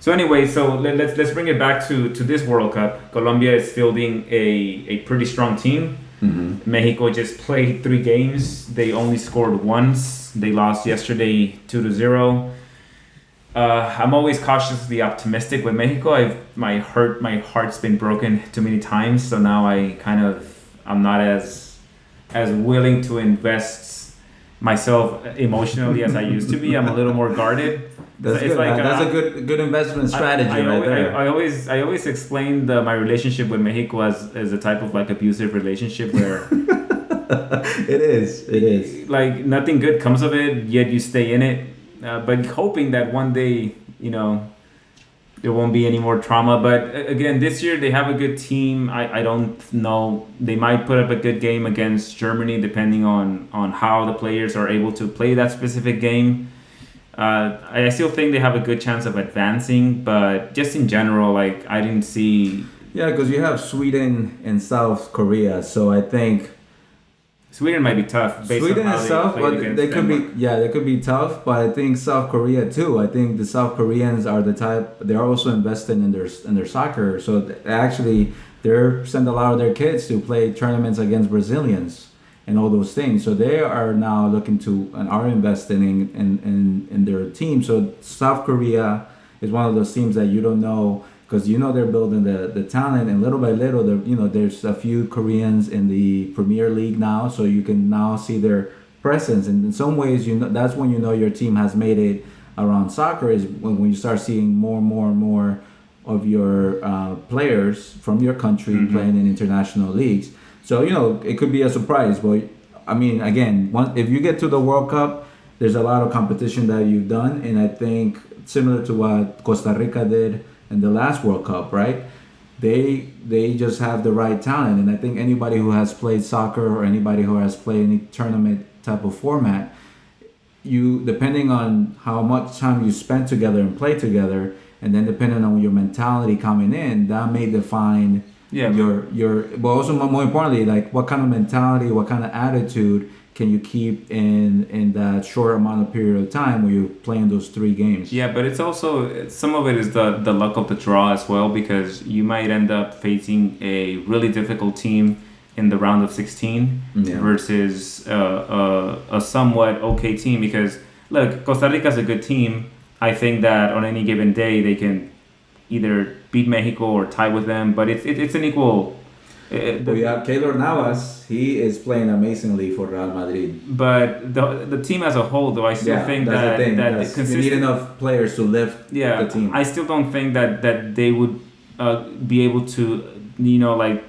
So anyway, let's bring it back to this World Cup. Colombia is fielding a pretty strong team. Mm-hmm. Mexico just played 3 games. They only scored once. They lost yesterday 2-0. I'm always cautiously optimistic with Mexico. My heart's been broken too many times, so now I'm not as willing to invest myself emotionally as I used to be. I'm a little more guarded. That's good. That's a good investment strategy there. I always explain my relationship with Mexico as a type of like abusive relationship where it is like nothing good comes of it, yet you stay in it, but hoping that one day there won't be any more trauma. But again, this year they have a good team. I don't know, they might put up a good game against Germany depending on how the players are able to play that specific game. I still think they have a good chance of advancing, but just in general, like I didn't see. Yeah, because you have Sweden and South Korea, so I think Sweden might be tough. Sweden is tough, but they could be tough. But I think South Korea too. I think the South Koreans are the type. They're also investing in their soccer, so they're send a lot of their kids to play tournaments against Brazilians and all those things. So they are now looking to and are investing in their team. So South Korea is one of those teams that you don't know because they're building the talent, and little by little, there's a few Koreans in the Premier League now, so you can now see their presence. And in some ways, that's when your team has made it around soccer, is when you start seeing more and more of your players from your country playing in international leagues. So, it could be a surprise. But, I mean, again, if you get to the World Cup, there's a lot of competition that you've done. And I think similar to what Costa Rica did in the last World Cup, right? They just have the right talent. And I think anybody who has played soccer or anybody who has played any tournament type of format, depending on how much time you spend together and play together, and then depending on your mentality coming in, that may define but also more importantly, like what kind of mentality, what kind of attitude can you keep in that short amount of period of time when you're playing those 3 games. Yeah, but it's also, some of it is the luck of the draw as well, because you might end up facing a really difficult team in the round of 16 versus a somewhat okay team. Because look, Costa Rica is a good team. I think that on any given day they can either beat Mexico or tie with them, but it's an equal. We have Keylor Navas. He is playing amazingly for Real Madrid. But the team as a whole, though, I still think that you need enough players to lift the team. I still don't think that they would be able to, like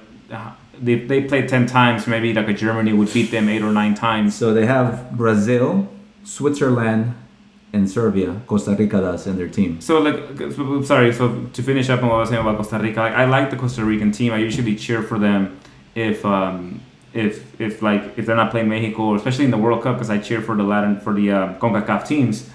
they played 10 times, maybe like a Germany would beat them 8 or 9 times. So they have Brazil, Switzerland, and Serbia. Costa Rica does in their team. So so to finish up on what I was saying about Costa Rica, I like the Costa Rican team. I usually cheer for them if if they're not playing Mexico, especially in the World Cup, because I cheer for the CONCACAF teams.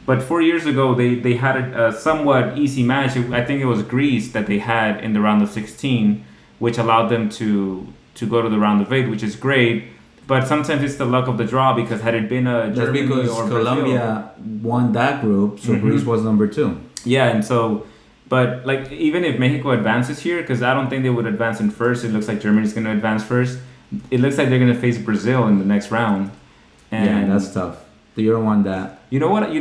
But 4 years ago, they had a somewhat easy match. I think it was Greece that they had in the round of 16, which allowed them to go to the round of 8, which is great. But sometimes it's the luck of the draw, because had it been a Germany because or Colombia won that group, so Greece was number 2. Yeah, and so, but like even if Mexico advances here, because I don't think they would advance in first. It looks like Germany's going to advance first. It looks like they're going to face Brazil in the next round. And yeah, that's tough. You don't want that. You know what?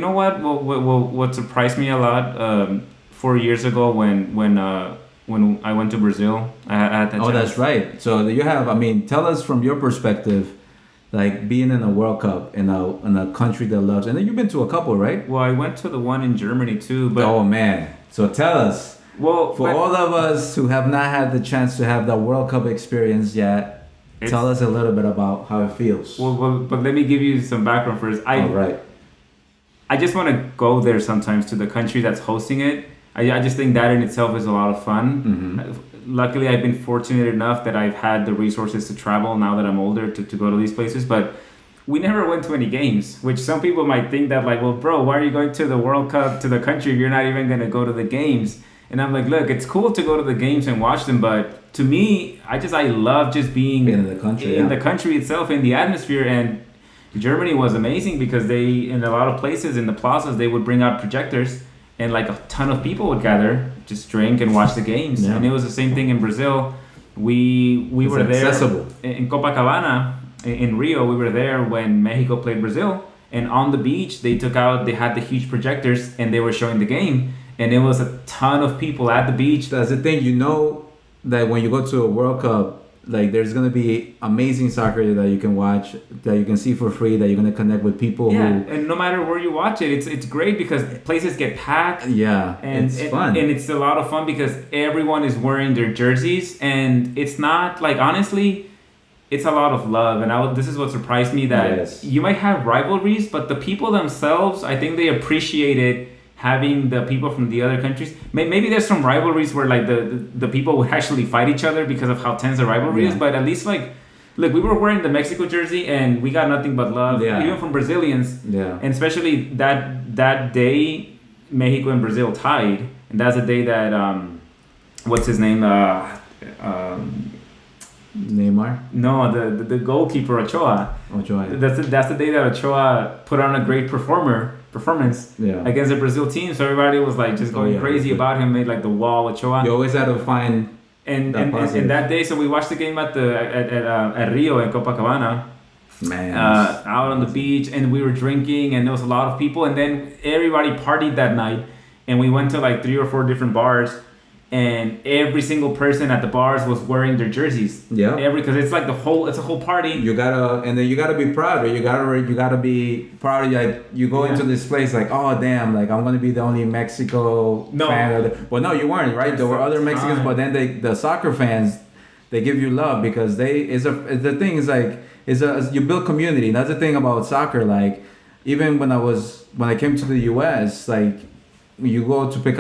What surprised me a lot 4 years ago when I went to Brazil, I had that. Oh, chance. that's right. So you have. I mean, tell us from your perspective, like being in a World Cup in a country that loves. And then you've been to a couple, right? Well, I went to the one in Germany too. But oh man! So tell us. Well, for all of us who have not had the chance to have the World Cup experience yet, tell us a little bit about how it feels. Well, but let me give you some background first. All right. I just want to go there sometimes to the country that's hosting it. I just think that in itself is a lot of fun. Luckily, I've been fortunate enough that I've had the resources to travel now that I'm older to go to these places. But we never went to any games, which some people might think that like, well, bro, why are you going to the World Cup to the country if you're not even going to go to the games? And I'm like, look, it's cool to go to the games and watch them, but to me, I love just being in the country, the country itself, in the atmosphere. And Germany was amazing because they, in a lot of places in the plazas, they would bring out projectors and like a ton of people would gather, just drink and watch the games. Yeah. And it was the same thing in Brazil. We were there in Copacabana in Rio. We were there when Mexico played Brazil, and on the beach they had the huge projectors and they were showing the game. And it was a ton of people at the beach. That's the thing, you know, that when you go to a World Cup, like there's gonna be amazing soccer that you can watch, that you can see for free, that you're gonna connect with people. Yeah, and no matter where you watch it, it's great because places get packed. Yeah, and it's fun, and it's a lot of fun because everyone is wearing their jerseys, and it's not like, honestly, it's a lot of love. And this is what surprised me, that you might have rivalries, but the people themselves, I think they appreciate it. Having the people from the other countries, maybe there's some rivalries where like the people would actually fight each other because of how tense the rivalry is, but at least like, look, we were wearing the Mexico jersey and we got nothing but love, even from Brazilians, and especially that day Mexico and Brazil tied, and that's the day that what's his name, Neymar? No, the goalkeeper Ochoa. That's the day that Ochoa put on a great performance against the Brazil team. So everybody was like just going crazy about him. Made like the wall Ochoa. You always had to find and that day. So we watched the game at Rio in Copacabana. Man, out on the beach, and we were drinking, and there was a lot of people, and then everybody partied that night, and we went to like 3 or 4 different bars. And every single person at the bars was wearing their jerseys. Yeah. Because it's like it's a whole party. You gotta be proud. Right? You gotta be proud. Like you go into this place like, oh damn, like I'm gonna be the only Mexico fan. Well, no, you weren't, right? There were other Mexicans, but then the soccer fans, they give you love because the thing is like you build community. That's the thing about soccer. Like even when I came to the U.S., like you go to pick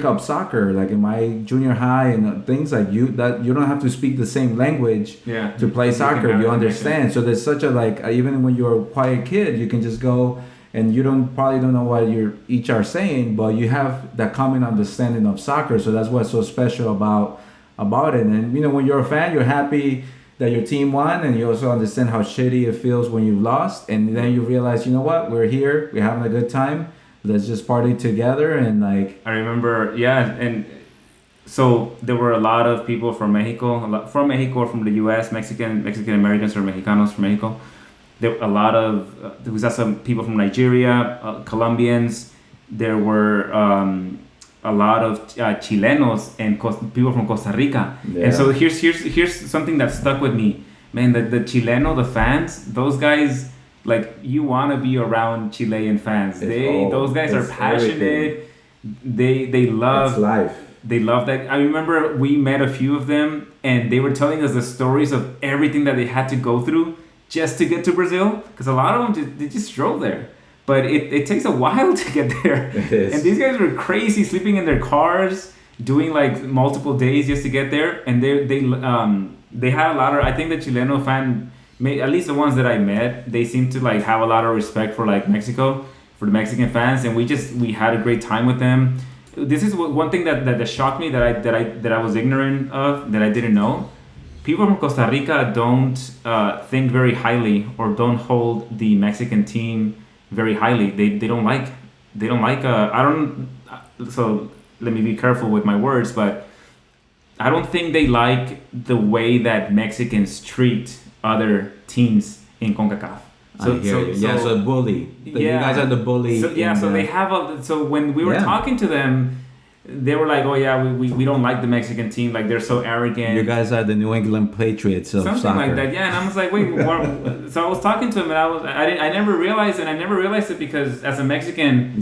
up soccer, like in my junior high and things like you don't have to speak the same language to play soccer. You understand. So there's such a like, even when you're a quiet kid, you can just go and you probably don't know what each are saying, but you have that common understanding of soccer. So that's what's so special about it. And you know, when you're a fan, you're happy that your team won, and you also understand how shitty it feels when you lost, and then you realize, you know what, we're here, we're having a good time. Let's just party together. And like I remember, and so there were a lot of people from Mexico, from the U.S., Mexican Americans or Mexicanos from Mexico. There was some people from Nigeria, Colombians. There were a lot of Chilenos and people from Costa Rica. Yeah. And so here's something that stuck with me, man. The the fans, those guys. Like you want to be around Chilean fans. Those guys are passionate. Everything. They love life. They love that. I remember we met a few of them, and they were telling us the stories of everything that they had to go through just to get to Brazil. Because a lot of them they just drove there, but it takes a while to get there. And these guys were crazy, sleeping in their cars, doing like multiple days just to get there. And they had a lot of. I think the Chileno fan, at least the ones that I met, they seem to like have a lot of respect for like Mexico, for the Mexican fans, and we had a great time with them. This is one thing that shocked me that I was ignorant of, that I didn't know. People from Costa Rica don't think very highly, or don't hold the Mexican team very highly. They don't like, I don't, so let me be careful with my words, but I don't think they like the way that Mexicans treat other teams in CONCACAF. I hear you. Yeah, so bully. You guys are the bully. So they have so when we were talking to them, they were like, "Oh yeah, we don't like the Mexican team. Like they're so arrogant." You guys are the New England Patriots of something soccer. Like that. Yeah, and I was like, "Wait." So I was talking to him, and I never realized it because as a Mexican,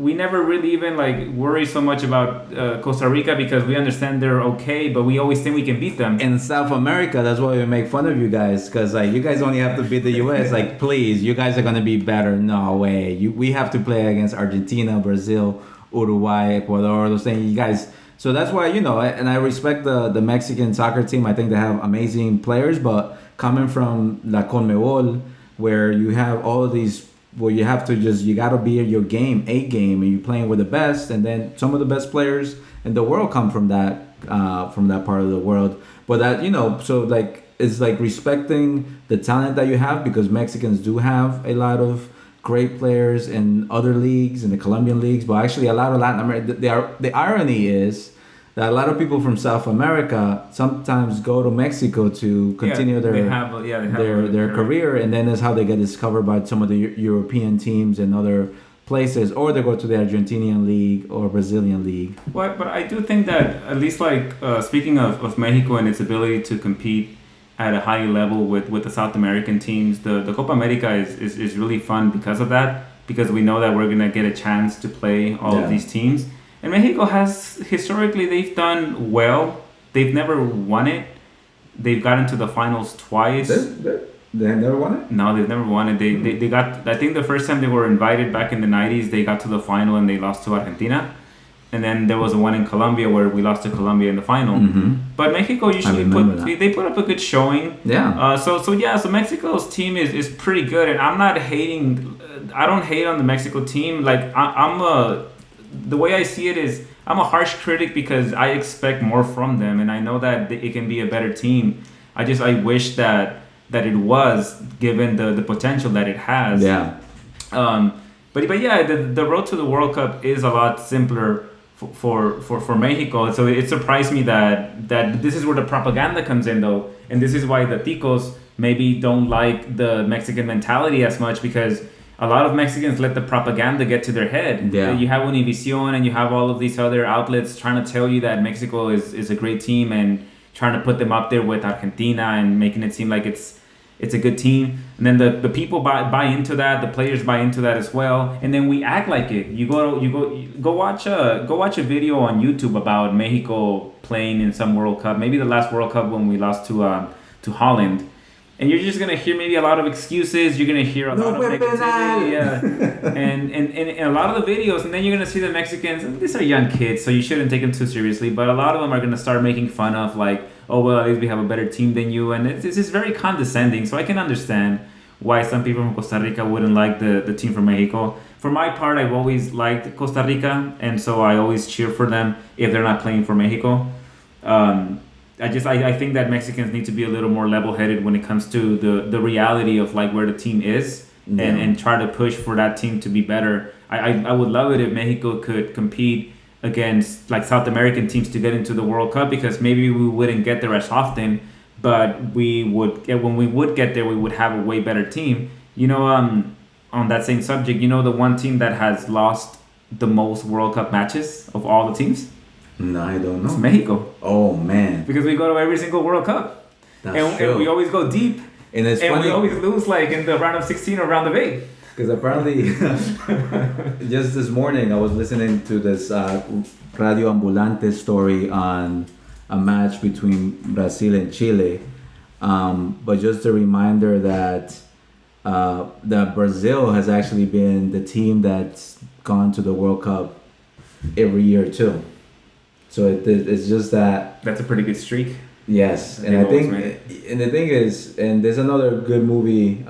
we never really even like worry so much about Costa Rica, because we understand they're okay, but we always think we can beat them. In South America, that's why we make fun of you guys, because like you guys only have to beat the U.S. Like, please, you guys are gonna be better. No way. We have to play against Argentina, Brazil, Uruguay, Ecuador, those things. You guys, so that's why, and I respect the Mexican soccer team. I think they have amazing players, but coming from La Conmebol, where you have all of these, where you have to you got to be at your game, and you're playing with the best, and then some of the best players in the world come from that part of the world. But that, so like it's like respecting the talent that you have, because Mexicans do have a lot of great players in other leagues, in the Colombian leagues, but actually a lot of Latin America. The irony is that a lot of people from South America sometimes go to Mexico to continue their career, and then that's how they get discovered by some of the European teams and other places, or they go to the Argentinian league or Brazilian league. Well, but I do think that at least like speaking of Mexico and its ability to compete at a high level with the South American teams, the Copa America is really fun because of that, because we know that we're gonna get a chance to play all of these teams. And Mexico has historically, they've done well. They've never won it. They've gotten to the finals twice. They have never won it? No, they've never won it. They got, I think the first time they were invited back in the 90s, they got to the final and they lost to Argentina. And then there was a one in Colombia where we lost to Colombia in the final. Mm-hmm. But Mexico usually put up a good showing. Yeah. So Mexico's team is pretty good, and I'm not hating. I don't hate on the Mexico team. Like the way I see it is, I'm a harsh critic because I expect more from them, and I know that it can be a better team. I wish that it was, given the potential that it has. Yeah. But yeah, the road to the World Cup is a lot simpler for Mexico. So it surprised me that this is where the propaganda comes in, though, and this is why the ticos maybe don't like the Mexican mentality as much, because a lot of Mexicans let the propaganda get to their head. Yeah. You have Univision and you have all of these other outlets trying to tell you that Mexico is a great team and trying to put them up there with Argentina and making it seem like it's a good team. And then the people buy into that, the players buy into that as well, and then we act like it. You go watch a video on YouTube about Mexico playing in some World Cup, maybe the last World Cup when we lost to Holland. And you're just gonna hear maybe a lot of excuses. You're gonna hear a lot of negativity, and a lot of the videos. And then you're gonna see the Mexicans. And these are young kids, so you shouldn't take them too seriously. But a lot of them are gonna start making fun of, like, oh well, at least we have a better team than you, and it's just very condescending. So I can understand why some people from Costa Rica wouldn't like the team from Mexico. For my part, I've always liked Costa Rica, and so I always cheer for them if they're not playing for Mexico. I think that Mexicans need to be a little more level-headed when it comes to the reality of like where the team is, and try to push for that team to be better. I would love it if Mexico could compete against like South American teams to get into the World Cup, because maybe we wouldn't get there as often, but when we would get there, we would have a way better team. On that same subject, the one team that has lost the most World Cup matches of all the teams? No, I don't know. It's Mexico. Oh, man. Because we go to every single World Cup. That's true. And we always go deep. And it's funny. We always lose like in the round of 16 or round of 8. Because apparently, just this morning, I was listening to this Radio Ambulante story on a match between Brazil and Chile. But just a reminder that Brazil has actually been the team that's gone to the World Cup every year too. So it's just that. That's a pretty good streak. Yes, that and they've I always think, made. and the thing is, and there's another good movie,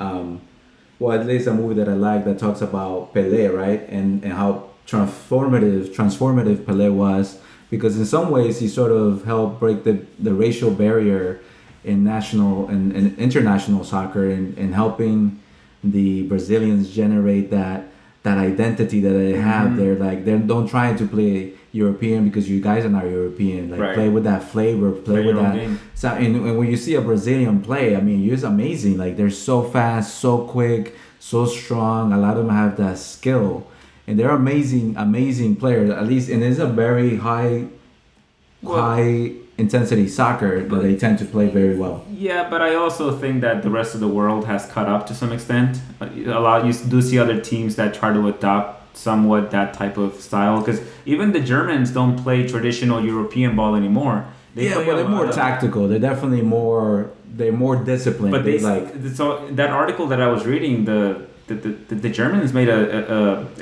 well, at least a movie that I like that talks about Pele, right, and how transformative Pele was, because in some ways he sort of helped break the racial barrier in national and international soccer, and helping the Brazilians generate that identity that they have. Mhm. They don't try to play European because you guys are not European. Like Right. play with that flavor, play Play with your own that. game. So and when you see a Brazilian play, I mean, it's amazing. Like they're so fast, so quick, so strong. A lot of them have that skill, and they're amazing players. At least, and it's a very Well, high intensity soccer that they tend to play very well. yeah, but I also think that the rest of the world has caught up to some extent. A lot you do see other teams that try to adopt somewhat that type of style because even the Germans don't play traditional European ball anymore. They Yeah, play but a they're more lot of- tactical. They're definitely more. They're more disciplined. But they like so that article that I was reading, the Germans made a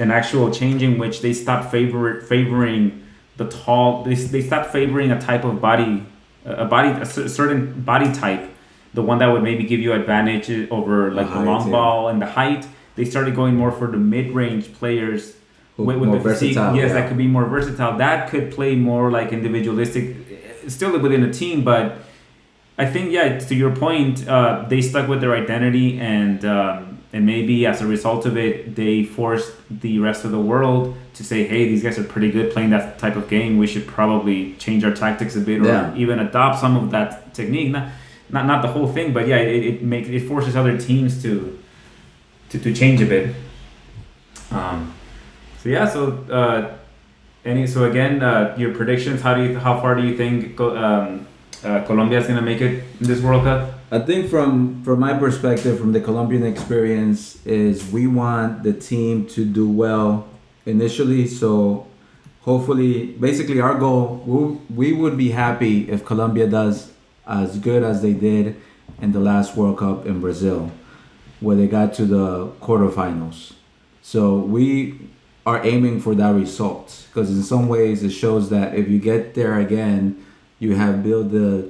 an actual change in which they stopped favoring the tall. They stopped favoring a type of body, certain body type, the one that would maybe give you advantage over like the height, long yeah. ball and the height. They started going more for the mid-range players Who- with more the physique. versatile, Yes, yeah. that could be more versatile. That could play more like individualistic, still within a team, but I think to your point, they stuck with their identity, and maybe as a result of it, they forced the rest of the world to say, "Hey, these guys are pretty good playing that type of game. We should probably change our tactics a bit, or Yeah. even adopt some of that technique. Not the whole thing, but yeah, it forces other teams to change a bit. So again, your predictions. How far do you think Colombia is gonna make it in this World Cup? I think from my perspective, from the Colombian experience, is we want the team to do well initially. So hopefully, basically, our goal we would be happy if Colombia does as good as they did in the last World Cup in Brazil, where they got to the quarterfinals. So we are aiming for that result because in some ways it shows that if you get there again, you have built the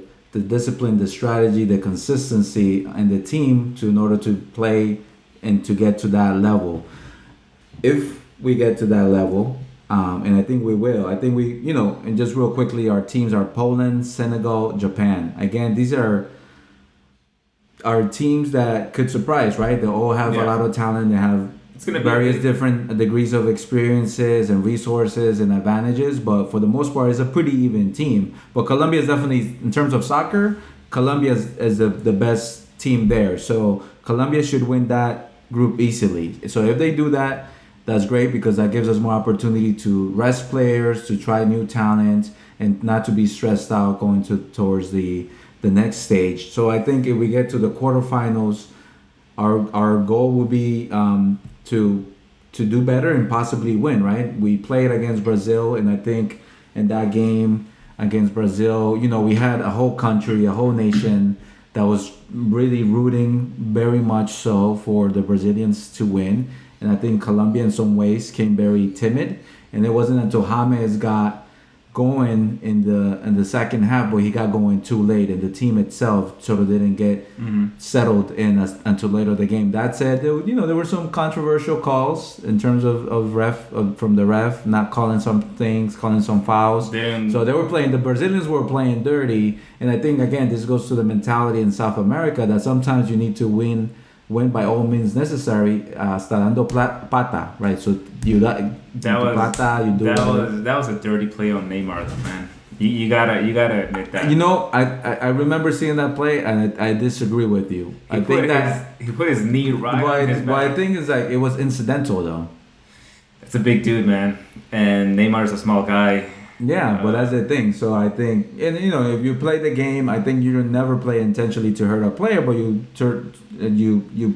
discipline, the strategy, the consistency, and the team in order to play and to get to that level. If we get to that level, and I think we will. I think and just real quickly, our teams are Poland, Senegal, Japan. Again, these are teams that could surprise, right? They all have a Yeah. lot of talent. They have It's gonna be various different degrees of experiences and resources and advantages, but for the most part, it's a pretty even team. But Colombia is definitely, in terms of soccer, Colombia is the best team there. So Colombia should win that group easily. So if they do that, that's great because that gives us more opportunity to rest players, to try new talent, and not to be stressed out going towards the next stage. So I think if we get to the quarterfinals, our goal would be to do better and possibly win. Right? We played against Brazil, and I think in that game against Brazil, we had a whole country, a whole nation that was really rooting very much so for the Brazilians to win. And I think Colombia in some ways came very timid, and it wasn't until James got going in the second half, but he got going too late, and the team itself sort of didn't get settled in until later the game. That said, there were some controversial calls in terms of from the ref not calling some things, calling some fouls. So they were playing. The Brazilians were playing dirty, and I think again this goes to the mentality in South America that sometimes you need to win by all means necessary, hasta dando pata, right? So that was a dirty play on Neymar, though, man. You gotta admit that. I remember seeing that play, and I disagree with you. He put his knee right on his back. But I think it's like it was incidental though. It's a big dude, man, and Neymar's a small guy. Yeah, but that's the thing. So I think, and if you play the game, I think you never play intentionally to hurt a player, but you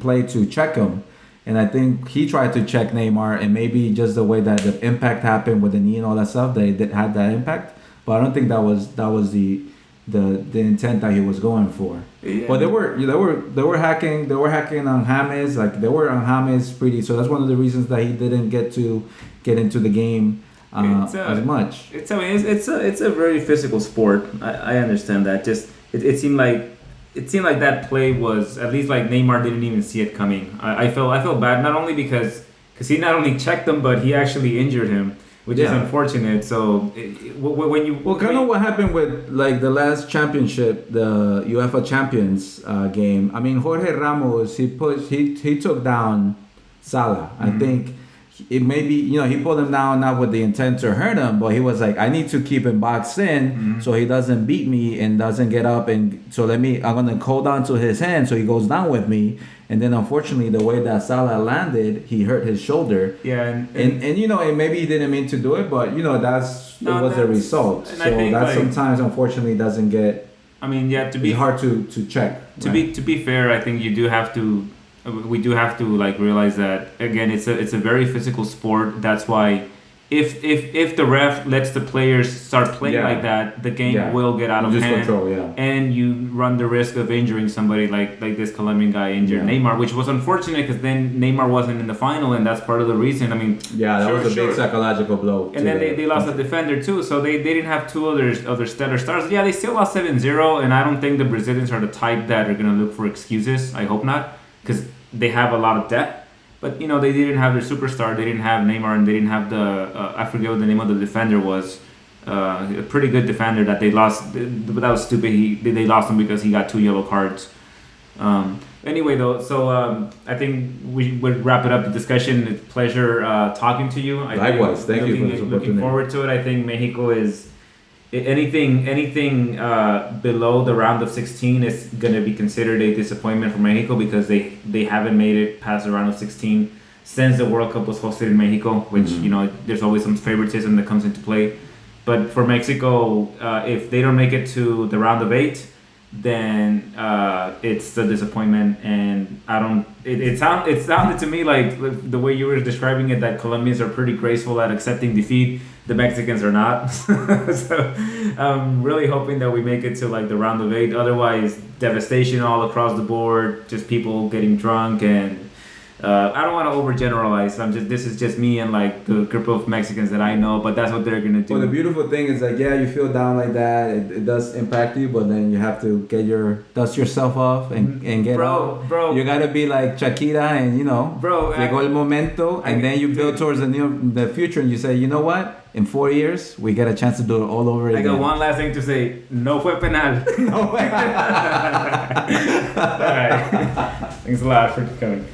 play to check him. And I think he tried to check Neymar, and maybe just the way that the impact happened with the knee and all that stuff, they had that impact. But I don't think that was the intent that he was going for. Yeah. But they were hacking on James, like they were on James pretty. So that's one of the reasons that he didn't get into the game as much. It's a very physical sport. I understand that. Just it seemed like that play was at least like Neymar didn't even see it coming. I felt bad not only because he not only checked him but he actually injured him, which is unfortunate. So when you kind of what happened with like the last championship, the UEFA Champions game. I mean, Jorge Ramos he took down Salah. I think it maybe he pulled him down not with the intent to hurt him, but he was like, I need to keep him boxed in so he doesn't beat me and doesn't get up, and so I'm gonna hold on to his hand so he goes down with me. And then unfortunately the way that Salah landed, he hurt his shoulder. Yeah, and and maybe he didn't mean to do it, but that's the result. So that sometimes unfortunately doesn't get. I mean, it's hard to check. To be fair, I think you do have to. We do have to like realize that again. It's a very physical sport. That's why if the ref lets the players start playing like that, the game will get out of hand, and you run the risk of injuring somebody like this Colombian guy injured Neymar, which was unfortunate because then Neymar wasn't in the final, and that's part of the reason. I mean, that was a big psychological blow. And then they lost a defender too, so they didn't have two other stellar stars. Yeah, they still lost 7-0, and I don't think the Brazilians are the type that are gonna look for excuses. I hope not, because they have a lot of depth. But they didn't have their superstar. They didn't have Neymar, and they didn't have the I forget what the name of the defender was. A pretty good defender that they lost. But that was stupid. They lost him because he got 2 yellow cards. Anyway, though, so I think we would wrap it up. The discussion. It's a pleasure talking to you. Likewise, thank you for this opportunity. Looking forward to it. I think Mexico is anything below the round of 16 is going to be considered a disappointment for Mexico because they haven't made it past the round of 16 since the World Cup was hosted in Mexico, which there's always some favoritism that comes into play. But for Mexico, if they don't make it to the round of 8, then it's a disappointment. And I don't. It sounded to me like the way you were describing it that Colombians are pretty graceful at accepting defeat. The Mexicans are not. So I'm really hoping that we make it to like the round of 8. Otherwise, devastation all across the board. Just people getting drunk, and I don't want to overgeneralize. This is just me and like the group of Mexicans that I know, but that's what they're gonna do. Well, the beautiful thing is like you feel down like that. It does impact you, but then you have to dust yourself off and get up. Bro, you gotta be like Shakira and llegó el momento, and then you build towards the future, and you say, you know what? In 4 years, we get a chance to do it all over again. I got one last thing to say. No fue penal. No. All right. Thanks a lot for coming.